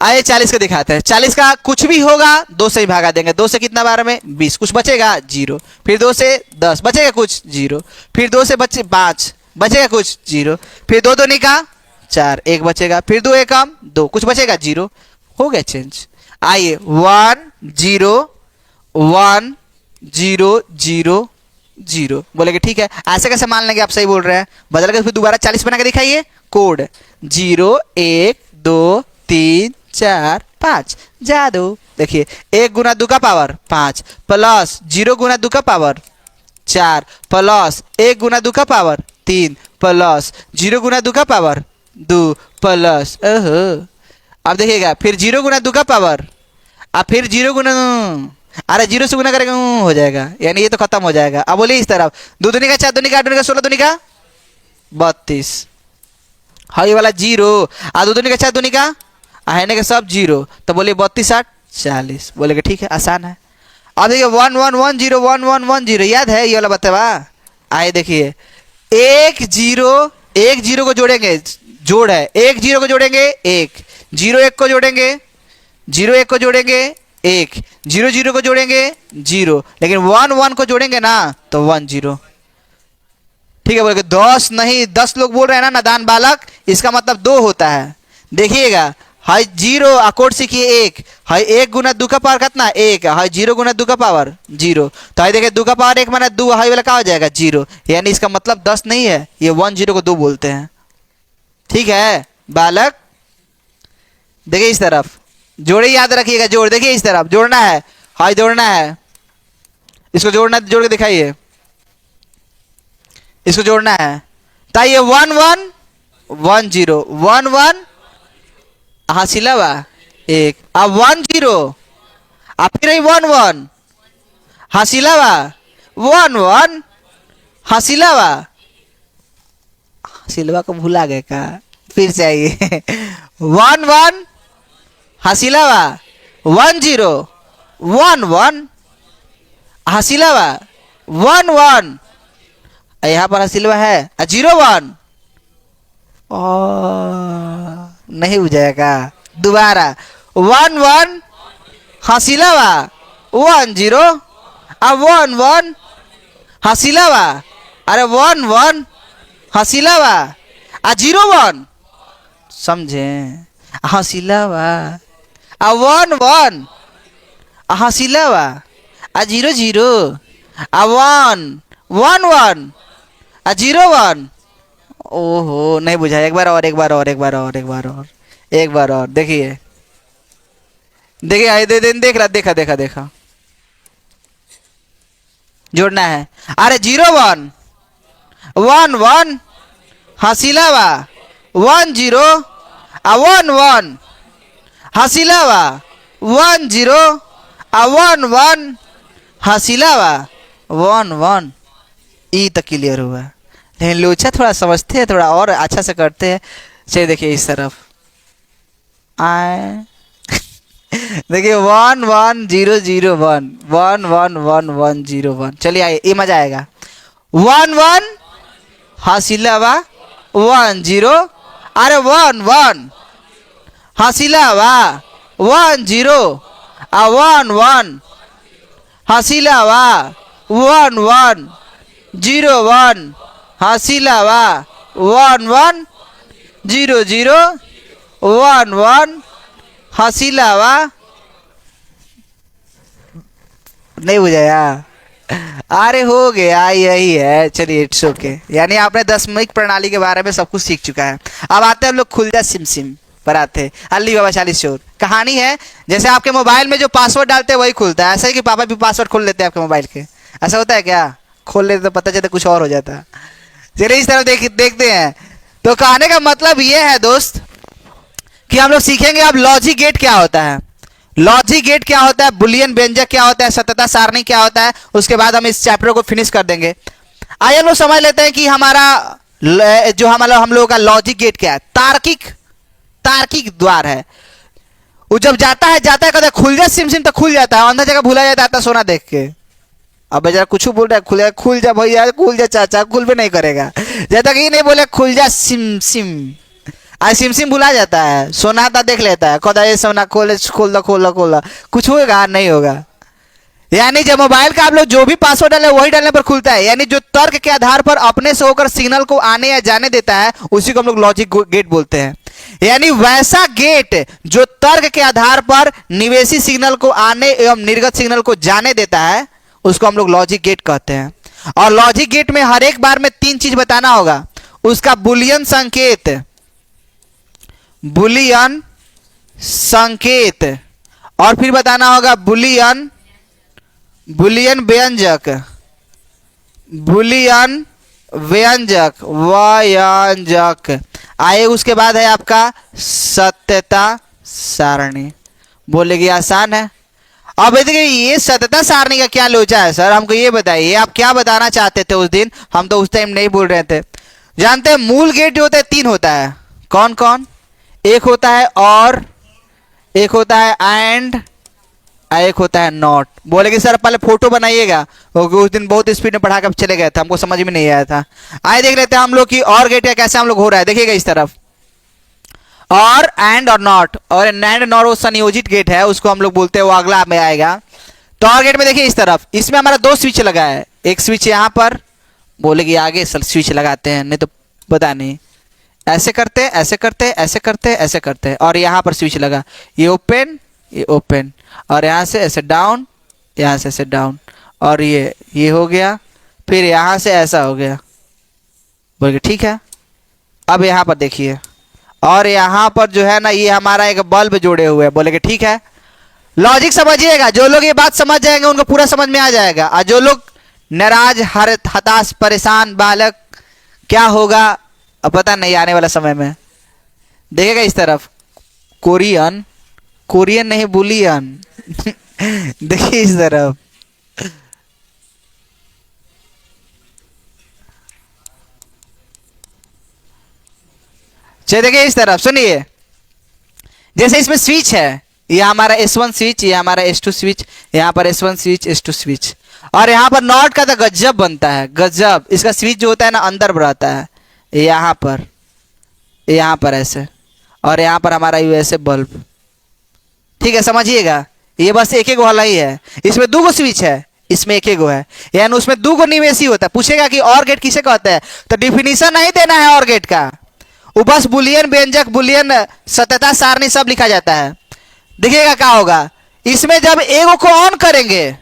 आइए 40 का दिखाते हैं। 40 का कुछ भी होगा 2 से ही भागा देंगे। 2 से कितना बार में 20, कुछ बचेगा 0, फिर 2 से 10 बचेगा कुछ 0, फिर 2 से बचे 5 बचेगा कुछ 0, फिर 2 दूनी का 4 1 बचेगा, फिर 2 1 2 कुछ बचेगा 0, हो गया चेंज। आइए 1 0 1 0 0 0 बोलेंगे ठीक है। ऐसे कैसे मान लेंगे, आप सही बोल रहे हैं। बदल के फिर दोबारा 40 बना के दिखाइए। कोड 0 1 2 3 4 5, जादू। देखिए 1 गुना 2 का पावर 5 प्लस 0 गुना 2 का पावर 4 प्लस 1 गुना 2 का पावर 3 प्लस 0 गुना 2 का पावर 2 प्लस, अब देखिएगा फिर 0 गुना 2 का पावर, अब फिर 0 गुना, अरे 0 से गुना करेगा हो जाएगा, यानी ये तो खत्म हो जाएगा। अब बोलिए इस तरफ 2 दूनी का 4 दूनी का 8 दूनी का 16 दूनी का 32, हाँ ये वाला 0, 2 दूनी का 4 दूनी का है के सब 0, तो बोलिए 32 8 40। बोलेगा ठीक है, आसान है। अब देखिए 1 1 1 0 1 1 1 0, याद है ये वाला बतवा। आए देखिए 1 0 को जोड़ेंगे, जोड़ है, 1 0 को जोड़ेंगे 1, 0 1 को जोड़ेंगे 0 1 को जोड़ेंगे 1, 0 0 को जोड़ेंगे 0, लेकिन 1 1 को जोड़ेंगे ना तो 1 0। ठीक है, बोले 10 नहीं, 10 लोग बोल रहे हैं ना नादान बालक, इसका मतलब 2 होता है। देखिएगा हाई जीरो अकोड सीखिए एक, हाई एक गुना दो का पावर कितना एक, हाई जीरो गुना दो का पावर जीरो, तो हाई देखिए दो का पावर एक माना दो, हाई वाला क्या हो जाएगा जीरो, यानी इसका मतलब 10 नहीं है, ये 1 0 को 2 बोलते हैं। ठीक है बालक, देखिए इस तरफ जोड़े याद रखिएगा, जोड़ देखिए इस तरफ जोड़ना है, हाई जोड़ना है, इसको जोड़ना जोड़ के दिखाइए, इसको जोड़ना है, तो ये 1 1 1 0 1 1 हासिला बा एक, अब 1 0 अब फिर 1 1 हासिला बा 1 1 हासिला बा, हासिलवा को भुला गए का, फिर से आइए 1 1 हासिला बा 1 0 1 1 हासिला बा 1 1, यहाँ पर हासिलवा है 0 1, नहीं बुझाएगा दोबारा 1 1 हासिला बा 1 0, अब 1 1 हासिला बा, अरे 1 1 हासिला बा 0 1, समझे हासिला बा 1 1 हासिला बा 0 0, 1 1 1 0 1, ओहो नहीं बुझा, एक बार और एक बार और एक बार और एक बार और एक बार और देखिए, देखिए देख रहा, देखा देखा देखा, जोड़ना है, अरे 0 1 1 1 हासिला बा 1 0 1 1 हासिला बा 1 0 1 1 हासिला बा 1 1, ई तक क्लियर हुआ, लेकिन लोचा थोड़ा समझते हैं, थोड़ा और अच्छा से करते हैं। चलिए देखिए इस तरफ आए देखिए 1 1 0 0 1 1 1 1 1 0 1, चलिए आइए ये मजा आएगा, 1 1 हासिला बा 1 0, अरे 1 1 हासिला बा 1 0 1 1 हासिला बा 1 1 0 1 हासिला बा 1 1 0 0 1 1 हासिला बा, नहीं बुझाया, अरे हो गया यही है, चलिए इट्स ओके, यानी आपने दशमिक प्रणाली के बारे में सब कुछ सीख चुका है। अब आते हैं हम लोग खुल जा सिम सिम पर आते हैं, अली बाबा 40 चोर। कहानी है जैसे आपके मोबाइल में जो पासवर्ड डालते हैं वही खुलता है, ऐसा ही कि पापा भी पासवर्ड खोल लेते हैं आपके मोबाइल के, ऐसा होता है क्या? खोल लेते तो पता चलता कुछ और हो जाता। चलिए इस तरफ देखते हैं। तो कहने का मतलब ये है दोस्त कि हम लोग सीखेंगे अब लॉजिक गेट क्या होता है, लॉजिक गेट क्या होता है, बुलियन व्यंजक क्या होता है, सत्यता सारणी क्या होता है, उसके बाद हम इस चैप्टर को फिनिश कर देंगे। आइए हम लोग समझ लेते हैं कि हमारा जो हम लोगों का लॉजिक गेट क्या है। तार्किक द्वार है, वो जब जाता है कहता है खुल जा सिम सिम, तो खुल जाता है, अंदर जगह भूला जाता है सोना देख के। अब बेचारा कुछ बोल रहा है खुल जा भैया, खुल जा चाचा, खुल भी नहीं करेगा जब तक ये नहीं बोले खुल जा सिम सिम। आज सिम सिम भुला जाता है, सोना था देख लेता है, खुदा ये सोना खोल दो, कुछ होगा नहीं होगा। यानी जब मोबाइल का आप लोग जो भी पासवर्ड डाले वही डालने पर खुलता है, यानी जो तर्क के आधार पर अपने से होकर सिग्नल को आने या जाने देता है उसी को हम लोग लॉजिक गेट बोलते हैं। यानी वैसा गेट जो तर्क के आधार पर निवेशी सिग्नल को आने एवं निर्गत सिग्नल को जाने देता है उसको हम लोग लॉजिक गेट कहते हैं। और लॉजिक गेट में हर एक बार में 3 चीज बताना होगा, उसका बुलियन संकेत, और फिर बताना होगा बुलियन व्यंजक आए। उसके बाद है आपका सत्यता सारणी। बोलेगी आसान है। अब देखिए ये सत्यता सारणी का क्या लोचा है सर, हमको ये बताइए, आप क्या बताना चाहते थे उस दिन? हम तो उस टाइम नहीं बोल रहे थे। जानते हैं मूल गेट जो होता है 3 होता है, कौन कौन? एक होता है और, एक होता है एंड, एक होता है नॉट। बोलेगी सर पहले फोटो बनाइएगा, क्योंकि उस दिन बहुत स्पीड में पढ़ा कर चले गए थे, हमको समझ में नहीं आया था। आइए देख लेते हैं हम लोग की और गेट कैसे हम लोग हो रहा है। देखिएगा इस तरफ और एंड और नॉट, और एंड नॉट वो संयोजित गेट है, उसको हम लोग बोलते हैं, वो अगला में आएगा। तो और गेट में देखिए इस तरफ, इसमें हमारा 2 स्विच लगा है, एक स्विच यहाँ पर, बोलेगी आगे स्विच लगाते हैं, नहीं तो पता नहीं, ऐसे करते हैं, ऐसे करते हैं, ऐसे करते हैं, ऐसे करते हैं, और यहाँ पर स्विच लगा, ये ओपन, ये ओपन, और यहाँ से ऐसे डाउन, यहाँ से ऐसे डाउन, और ये हो गया, फिर यहाँ से ऐसा हो गया। बोलिए ठीक है। अब यहाँ पर देखिए, और यहाँ पर जो है ना ये हमारा एक बल्ब जोड़े हुए हैं। बोले कि ठीक है। लॉजिक समझिएगा, जो लोग ये बात समझ जाएंगे उनको पूरा समझ में आ जाएगा, और जो लोग नाराज, हताश, परेशान, बालक, क्या होगा अब पता नहीं आने वाला समय में। देखिएगा इस तरफ, कोरियन, कोरियन नहीं बुलियन देखिए इस तरफ, चलिए देखिए इस तरफ, सुनिए। जैसे इसमें स्विच है, ये हमारा S1 स्विच, ये हमारा S2 स्विच, यहाँ पर S1 स्विच, S2 स्विच, और यहाँ पर नॉट का तो गजब बनता है, गजब। इसका स्विच जो होता है ना अंदर रहता है, यहाँ पर ऐसे, और यहाँ पर हमारा USA बल्ब। ठीक है, समझिएगा, ये बस एक एक वाला ही है। इसमें दो गो स्विच है, इसमें एक एक गो है, यानी उसमें दो गो निवेशी होता है। पूछेगा कि और गेट किसे कहते हैं, तो डिफिनीशन नहीं देना है और गेट का, वो बस बुलियन व्यंजक, बुलियन सत्यता सारणी सब लिखा जाता है। देखिएगा क्या होगा, इसमें जब एगो को ऑन करेंगे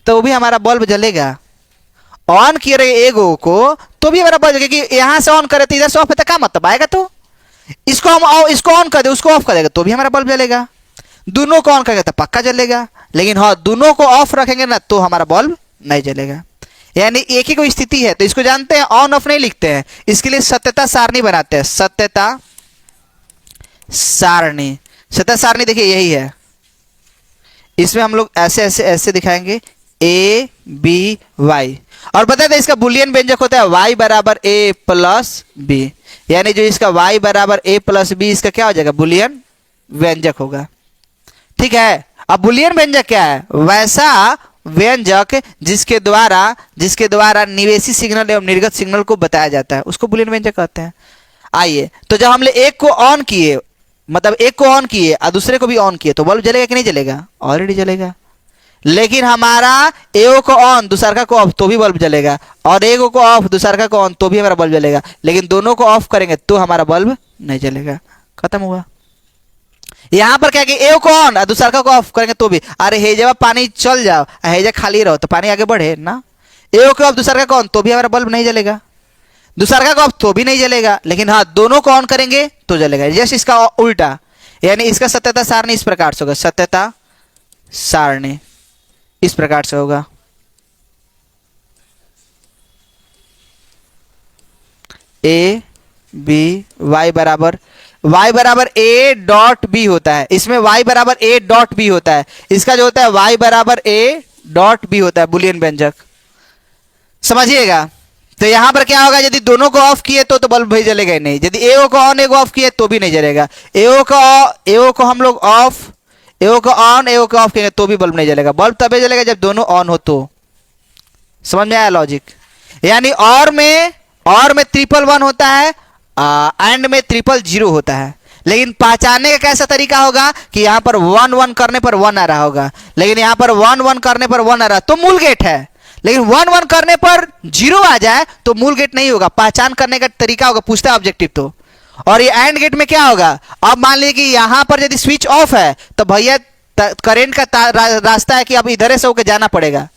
तो भी हमारा बल्ब जलेगा। ऑन किए रहे एगो को तो भी हमारा बल्ब जलेगा, कि यहां से ऑन करे तो इधर से ऑफ है, तो क्या मतलब आएगा। तो इसको हम इसको ऑन कर दे, उसको ऑफ कर देगा तो भी हमारा बल्ब जलेगा। दोनों को ऑन करेंगे तो पक्का जलेगा, लेकिन हाँ दोनों को ऑफ रखेंगे ना तो हमारा बल्ब नहीं जलेगा। यानी एक ही कोई स्थिति है, तो इसको जानते हैं, ऑन ऑफ नहीं लिखते हैं, इसके लिए सत्यता सारणी बनाते हैं। सत्यता सारणी, सत्यता सारणी देखिए यही है। इसमें हम लोग ऐसे ऐसे ऐसे दिखाएंगे, A B Y, और बता दें इसका बुलियन व्यंजक होता है y बराबर A प्लस B, यानी जो इसका y बराबर A प्लस B, इसका क्या हो जाएगा, बुलियन व्यंजक होगा। ठीक है। अब बुलियन व्यंजक क्या है, वैसा व्यंजक जिसके द्वारा निवेशी सिग्नल एवं निर्गत सिग्नल को बताया जाता है, उसको बुलियन व्यंजक कहते हैं। आइए, तो जब हमने एक को ऑन किए, मतलब एक को ऑन किए और दूसरे को भी ऑन किए, तो बल्ब जलेगा कि नहीं जलेगा, ऑलरेडी जलेगा। लेकिन हमारा एगो को ऑन दूसरा को ऑफ तो भी बल्ब जलेगा, और एगो को ऑफ दूसरा को ऑन तो भी हमारा बल्ब जलेगा, लेकिन दोनों को ऑफ करेंगे तो हमारा बल्ब नहीं जलेगा। खत्म हुआ। यहाँ पर क्या कि एगो को ऑन और दूसरा को ऑफ करेंगे तो भी, अरे हेजा पानी चल जाओ, हेजा खाली रहो तो पानी आगे बढ़े ना। एगो को ऑफ दूसरा को ऑन तो भी हमारा बल्ब नहीं जलेगा, दूसरा को ऑफ तो भी नहीं जलेगा, लेकिन हाँ दोनों को ऑन करेंगे तो जलेगा। जैसे इसका उल्टा, यानी इसका सत्यता सारणी इस प्रकार से होगा, सत्यता सारणी इस प्रकार से होगा। A B Y बराबर A डॉट B होता है, इसमें Y बराबर A डॉट B होता है, इसका जो होता है Y बराबर A डॉट B होता है, बुलियन व्यंजक। समझिएगा। तो यहां पर क्या होगा, यदि दोनों को ऑफ किए तो बल्ब भी जलेगा ही नहीं, यदि एगो को ऑन एगो ऑफ किए तो भी नहीं जलेगा। एगो को हम लोग ऑफ, एगो को ऑन एगो को ऑफ किए तो भी बल्ब नहीं जलेगा। बल्ब तभी जलेगा जब दोनों ऑन हो तो। समझ में आया लॉजिक। यानी और में 111 होता है, एंड में 000 होता है, लेकिन पहचानने का कैसा तरीका होगा कि यहां पर 1 1 करने पर 1 आ रहा होगा, लेकिन यहां पर 1 1 करने पर 1 आ रहा तो मूल गेट है, लेकिन 1 1 करने पर 0 आ जाए तो मूल गेट नहीं होगा। पहचान करने का तरीका होगा, पूछता है ऑब्जेक्टिव तो। और ये एंड गेट में क्या होगा, अब मान लीजिए कि यहां पर यदि स्विच ऑफ है तो भैया करंट का रास्ता है कि अब इधर से होकर जाना पड़ेगा,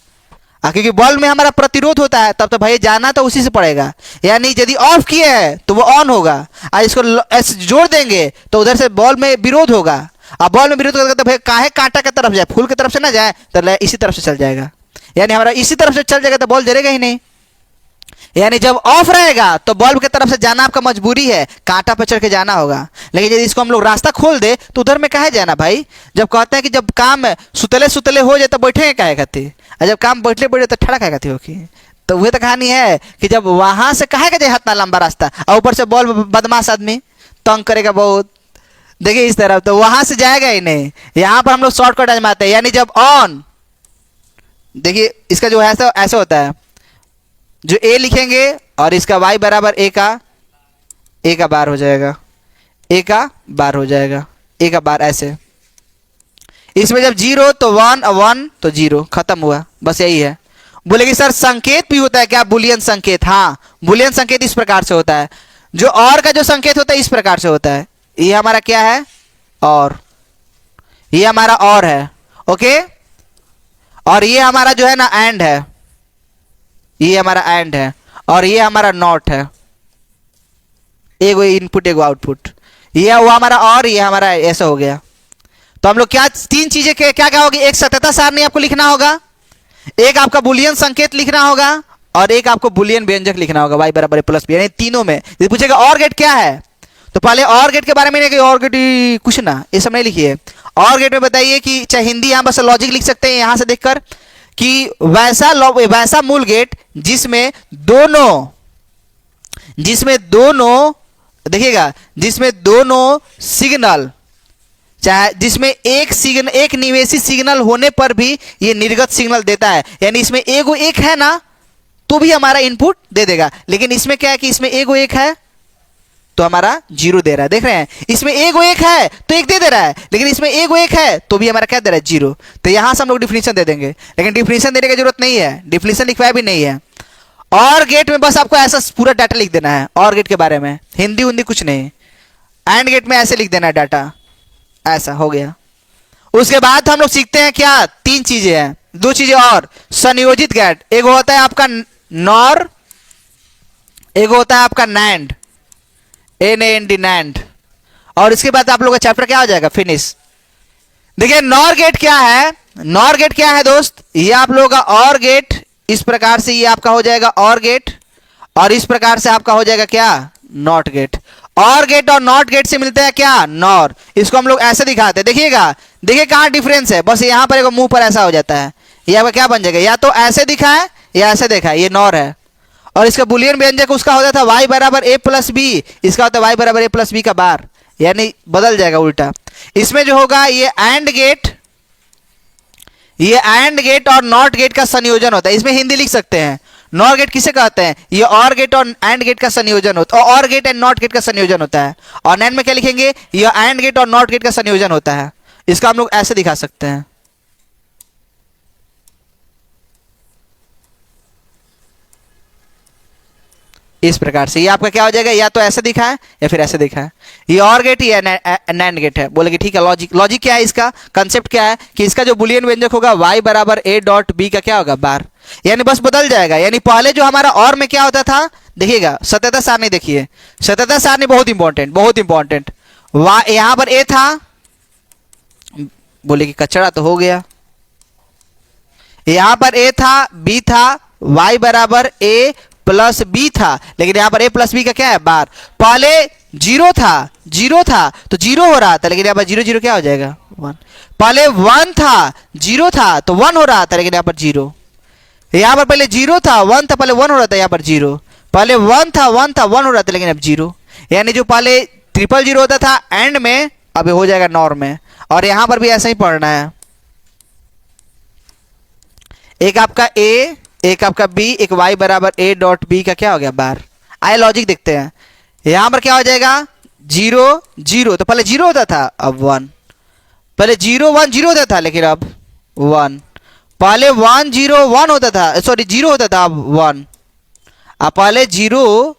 क्योंकि बल्ब में हमारा प्रतिरोध होता है, तब तो भैया जाना तो उसी से पड़ेगा। यानी यदि ऑफ किए हैं तो वो ऑन होगा, और इसको ऐसे जोड़ देंगे तो उधर से बल्ब में विरोध होगा, अब बल्ब में विरोध होगा तो भैया काहे कांटा की तरफ जाए, फूल की तरफ से ना जाए, तो इसी तरफ से चल जाएगा। यानी हमारा इसी तरफ से चल जाएगा तो बल्ब जलेगा ही नहीं। यानी जब ऑफ रहेगा तो बल्ब की तरफ से जाना आपका मजबूरी है, कांटा पे चढ़ के जाना होगा। लेकिन यदि इसको हम लोग रास्ता खोल दे तो उधर में काहे जाना भाई। जब कहते हैं कि जब काम सुतले हो जाए तो बैठेंगे काहे खाती, और जब काम बैठले बैठे तो ठड़ा काहे खाती होगी। तो वह तो कहानी है कि जब वहां से काहे का जाए इतना लंबा रास्ता, और ऊपर से बल्ब बदमाश आदमी तंग करेगा बहुत। देखिए इस तरफ तो वहां से जाएगा ही नहीं, यहाँ पर हम लोग शॉर्टकट आजमाते हैं। यानी जब ऑन, देखिए इसका जो है ऐसा होता है, जो A लिखेंगे और इसका Y बराबर A का बार हो जाएगा, A का बार हो जाएगा, A का बार ऐसे। इसमें जब 0 तो 1 और 1 तो 0, खत्म हुआ, बस यही है। बोले कि सर संकेत भी होता है क्या, बुलियन संकेत। हाँ, बुलियन संकेत इस प्रकार से होता है, जो और का जो संकेत होता है इस प्रकार से होता है, ये हमारा क्या है, और ये हमारा और है, ओके। और ये हमारा जो है ना एंड है, ये हमारा एंड है, और ये हमारा नॉट है, एगो इनपुट एगो आउटपुट, ये हुआ हमारा और, ये हमारा ऐसा हो गया। तो हम लोग क्या तीन चीजें क्या क्या होगी, एक सत्यता सारणी आपको लिखना होगा, एक आपका बुलियन संकेत लिखना होगा, और एक आपको बुलियन व्यंजक लिखना होगा y बराबर प्लस बी, यानी तीनों में। यदि पूछेगा और गेट क्या है, तो पहले और गेट के बारे में नहीं कि और गेट कुछ ना, ये सब नहीं लिखिए। और गेट में बताइए कि चाहे हिंदी यहां बस लॉजिक लिख सकते हैं यहां से देखकर कि वैसा मूल गेट जिसमें दोनों देखिएगा, जिसमें दोनों सिग्नल, चाहे जिसमें एक निवेशी सिग्नल होने पर भी ये निर्गत सिग्नल देता है, यानी इसमें एगो एक है ना तो भी हमारा इनपुट दे देगा। लेकिन इसमें क्या है कि इसमें एगो एक है तो हमारा जीरो दे रहा है, देख रहे हैं, इसमें एगो एक है तो एक दे दे रहा है, लेकिन इसमें एगो एक है तो भी हमारा क्या दे रहा है, जीरो। तो यहां से हम लोग डिफिनेशन दे देंगे, लेकिन डिफिनेशन देने की जरूरत नहीं है, डिफिनेशन लिखवाया भी नहीं है। और गेट में बस आपको ऐसा पूरा डाटा लिख देना है, और गेट के बारे में हिंदी हिंदी कुछ नहीं। एंड गेट में ऐसे लिख देना है डाटा, ऐसा हो गया। उसके बाद हम लोग सीखते हैं क्या, तीन चीजें हैं, दो चीजें और, संयोजित गेट, एक होता है आपका नॉर, एक होता है आपका नैंड, NAND नैंड, और इसके बाद आप लोगों का चैप्टर क्या हो जाएगा, फिनिश। देखिए नॉर गेट क्या है, नॉर गेट क्या है दोस्त, ये आप लोगों का और गेट, इस प्रकार से ये आपका हो जाएगा और गेट, और इस प्रकार से आपका हो जाएगा क्या, नॉट गेट। और गेट और नॉट गेट से मिलते हैं क्या, नॉर। इसको हम लोग ऐसे दिखाते हैं, देखिएगा, देखिए कहां डिफरेंस है, बस यहां पर एक मुंह पर ऐसा हो जाता है, ये आपका क्या बन जाएगा, या तो ऐसे दिखा है या ऐसे देखा है, ये नॉर है। और इसका बुलियन व्यंजक उसका होता था y बराबर a प्लस बी, इसका होता है y बराबर a प्लस बी का बार, यानी बदल जाएगा उल्टा। इसमें जो होगा ये एंड गेट और नॉट गेट का संयोजन होता है, इसमें हिंदी लिख सकते हैं, नॉर गेट किसे कहते हैं, ये और गेट और एंड गेट का संयोजन होता है, और गेट एंड नॉट गेट का संयोजन होता है। और नैंड में क्या लिखेंगे, ये एंड गेट और नॉट गेट का संयोजन होता है। इसका हम लोग ऐसे दिखा सकते हैं, इस प्रकार से। ये आपका क्या हो जाएगा, या तो ऐसे दिखा है या फिर ऐसे दिखा है, ये और गेट या नैंड गेट है। बोलेंगे ठीक है, लॉजिक क्या है, इसका कंसेप्ट क्या है कि इसका जो बुलियन व्यंजक होगा y बराबर a डॉट b का क्या होगा, बार, यानी बस बदल जाएगा। यानी पहले जो हमारा और में क्या होता था, देखिएगा सत्यता सारणी, देखिए सत्यता सारणी बहुत इंपॉर्टेंट। यहां पर a था, बोले कि कचरा तो हो गया, यहां पर a था, b था, y बराबर a प्लस बी था, लेकिन यहां पर a प्लस बी का क्या है, बार। पहले जीरो था तो जीरो हो रहा था, लेकिन यहां पर जीरो जीरो क्या हो जाएगा, 1। पहले 1 था, जीरो था तो 1 हो रहा था, लेकिन यहां पर जीरो। यहां पर पहले जीरो था, 1 था, पहले 1 हो रहा था, यहां पर जीरो। पहले 1 था, 1 हो रहा था, लेकिन अब जीरो। यानी जो पहले 000 होता था एंड में, अब हो जाएगा नॉर में। और यहां पर भी ऐसा ही पढ़ना है, एक आपका a, एक आपका b, एक y बराबर a डॉट b का क्या हो गया, बार। आए लॉजिक देखते हैं, यहां पर क्या हो जाएगा, 0 0, तो पहले 0 होता था अब 1, पहले 0 1 0 होता था लेकिन अब 1, पहले 1 0 1 होता था, सॉरी 0 होता था अब 1, अब पहले 1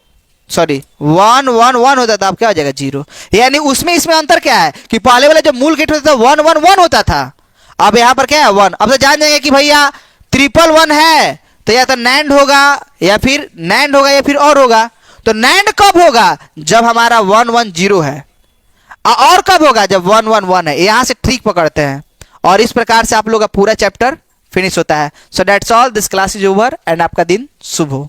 1 1 होता था, अब क्या हो जाएगा, 0। यानी उसमें इसमें अंतर क्या है कि पहले वाला जो मूल गेट होता था 1 1 1 होता था, अब यहां पर क्या है 1। अब तो जान जाएंगे कि भैया 111 है तो या तो नैंड होगा या फिर और होगा। तो नैंड कब होगा, जब हमारा 1 1 0 है, और कब होगा, जब 1 1 1 है। यहां से ट्रिक पकड़ते हैं, और इस प्रकार से आप लोग का पूरा चैप्टर फिनिश होता है। So that's all, this class is over and आपका दिन शुभ हो।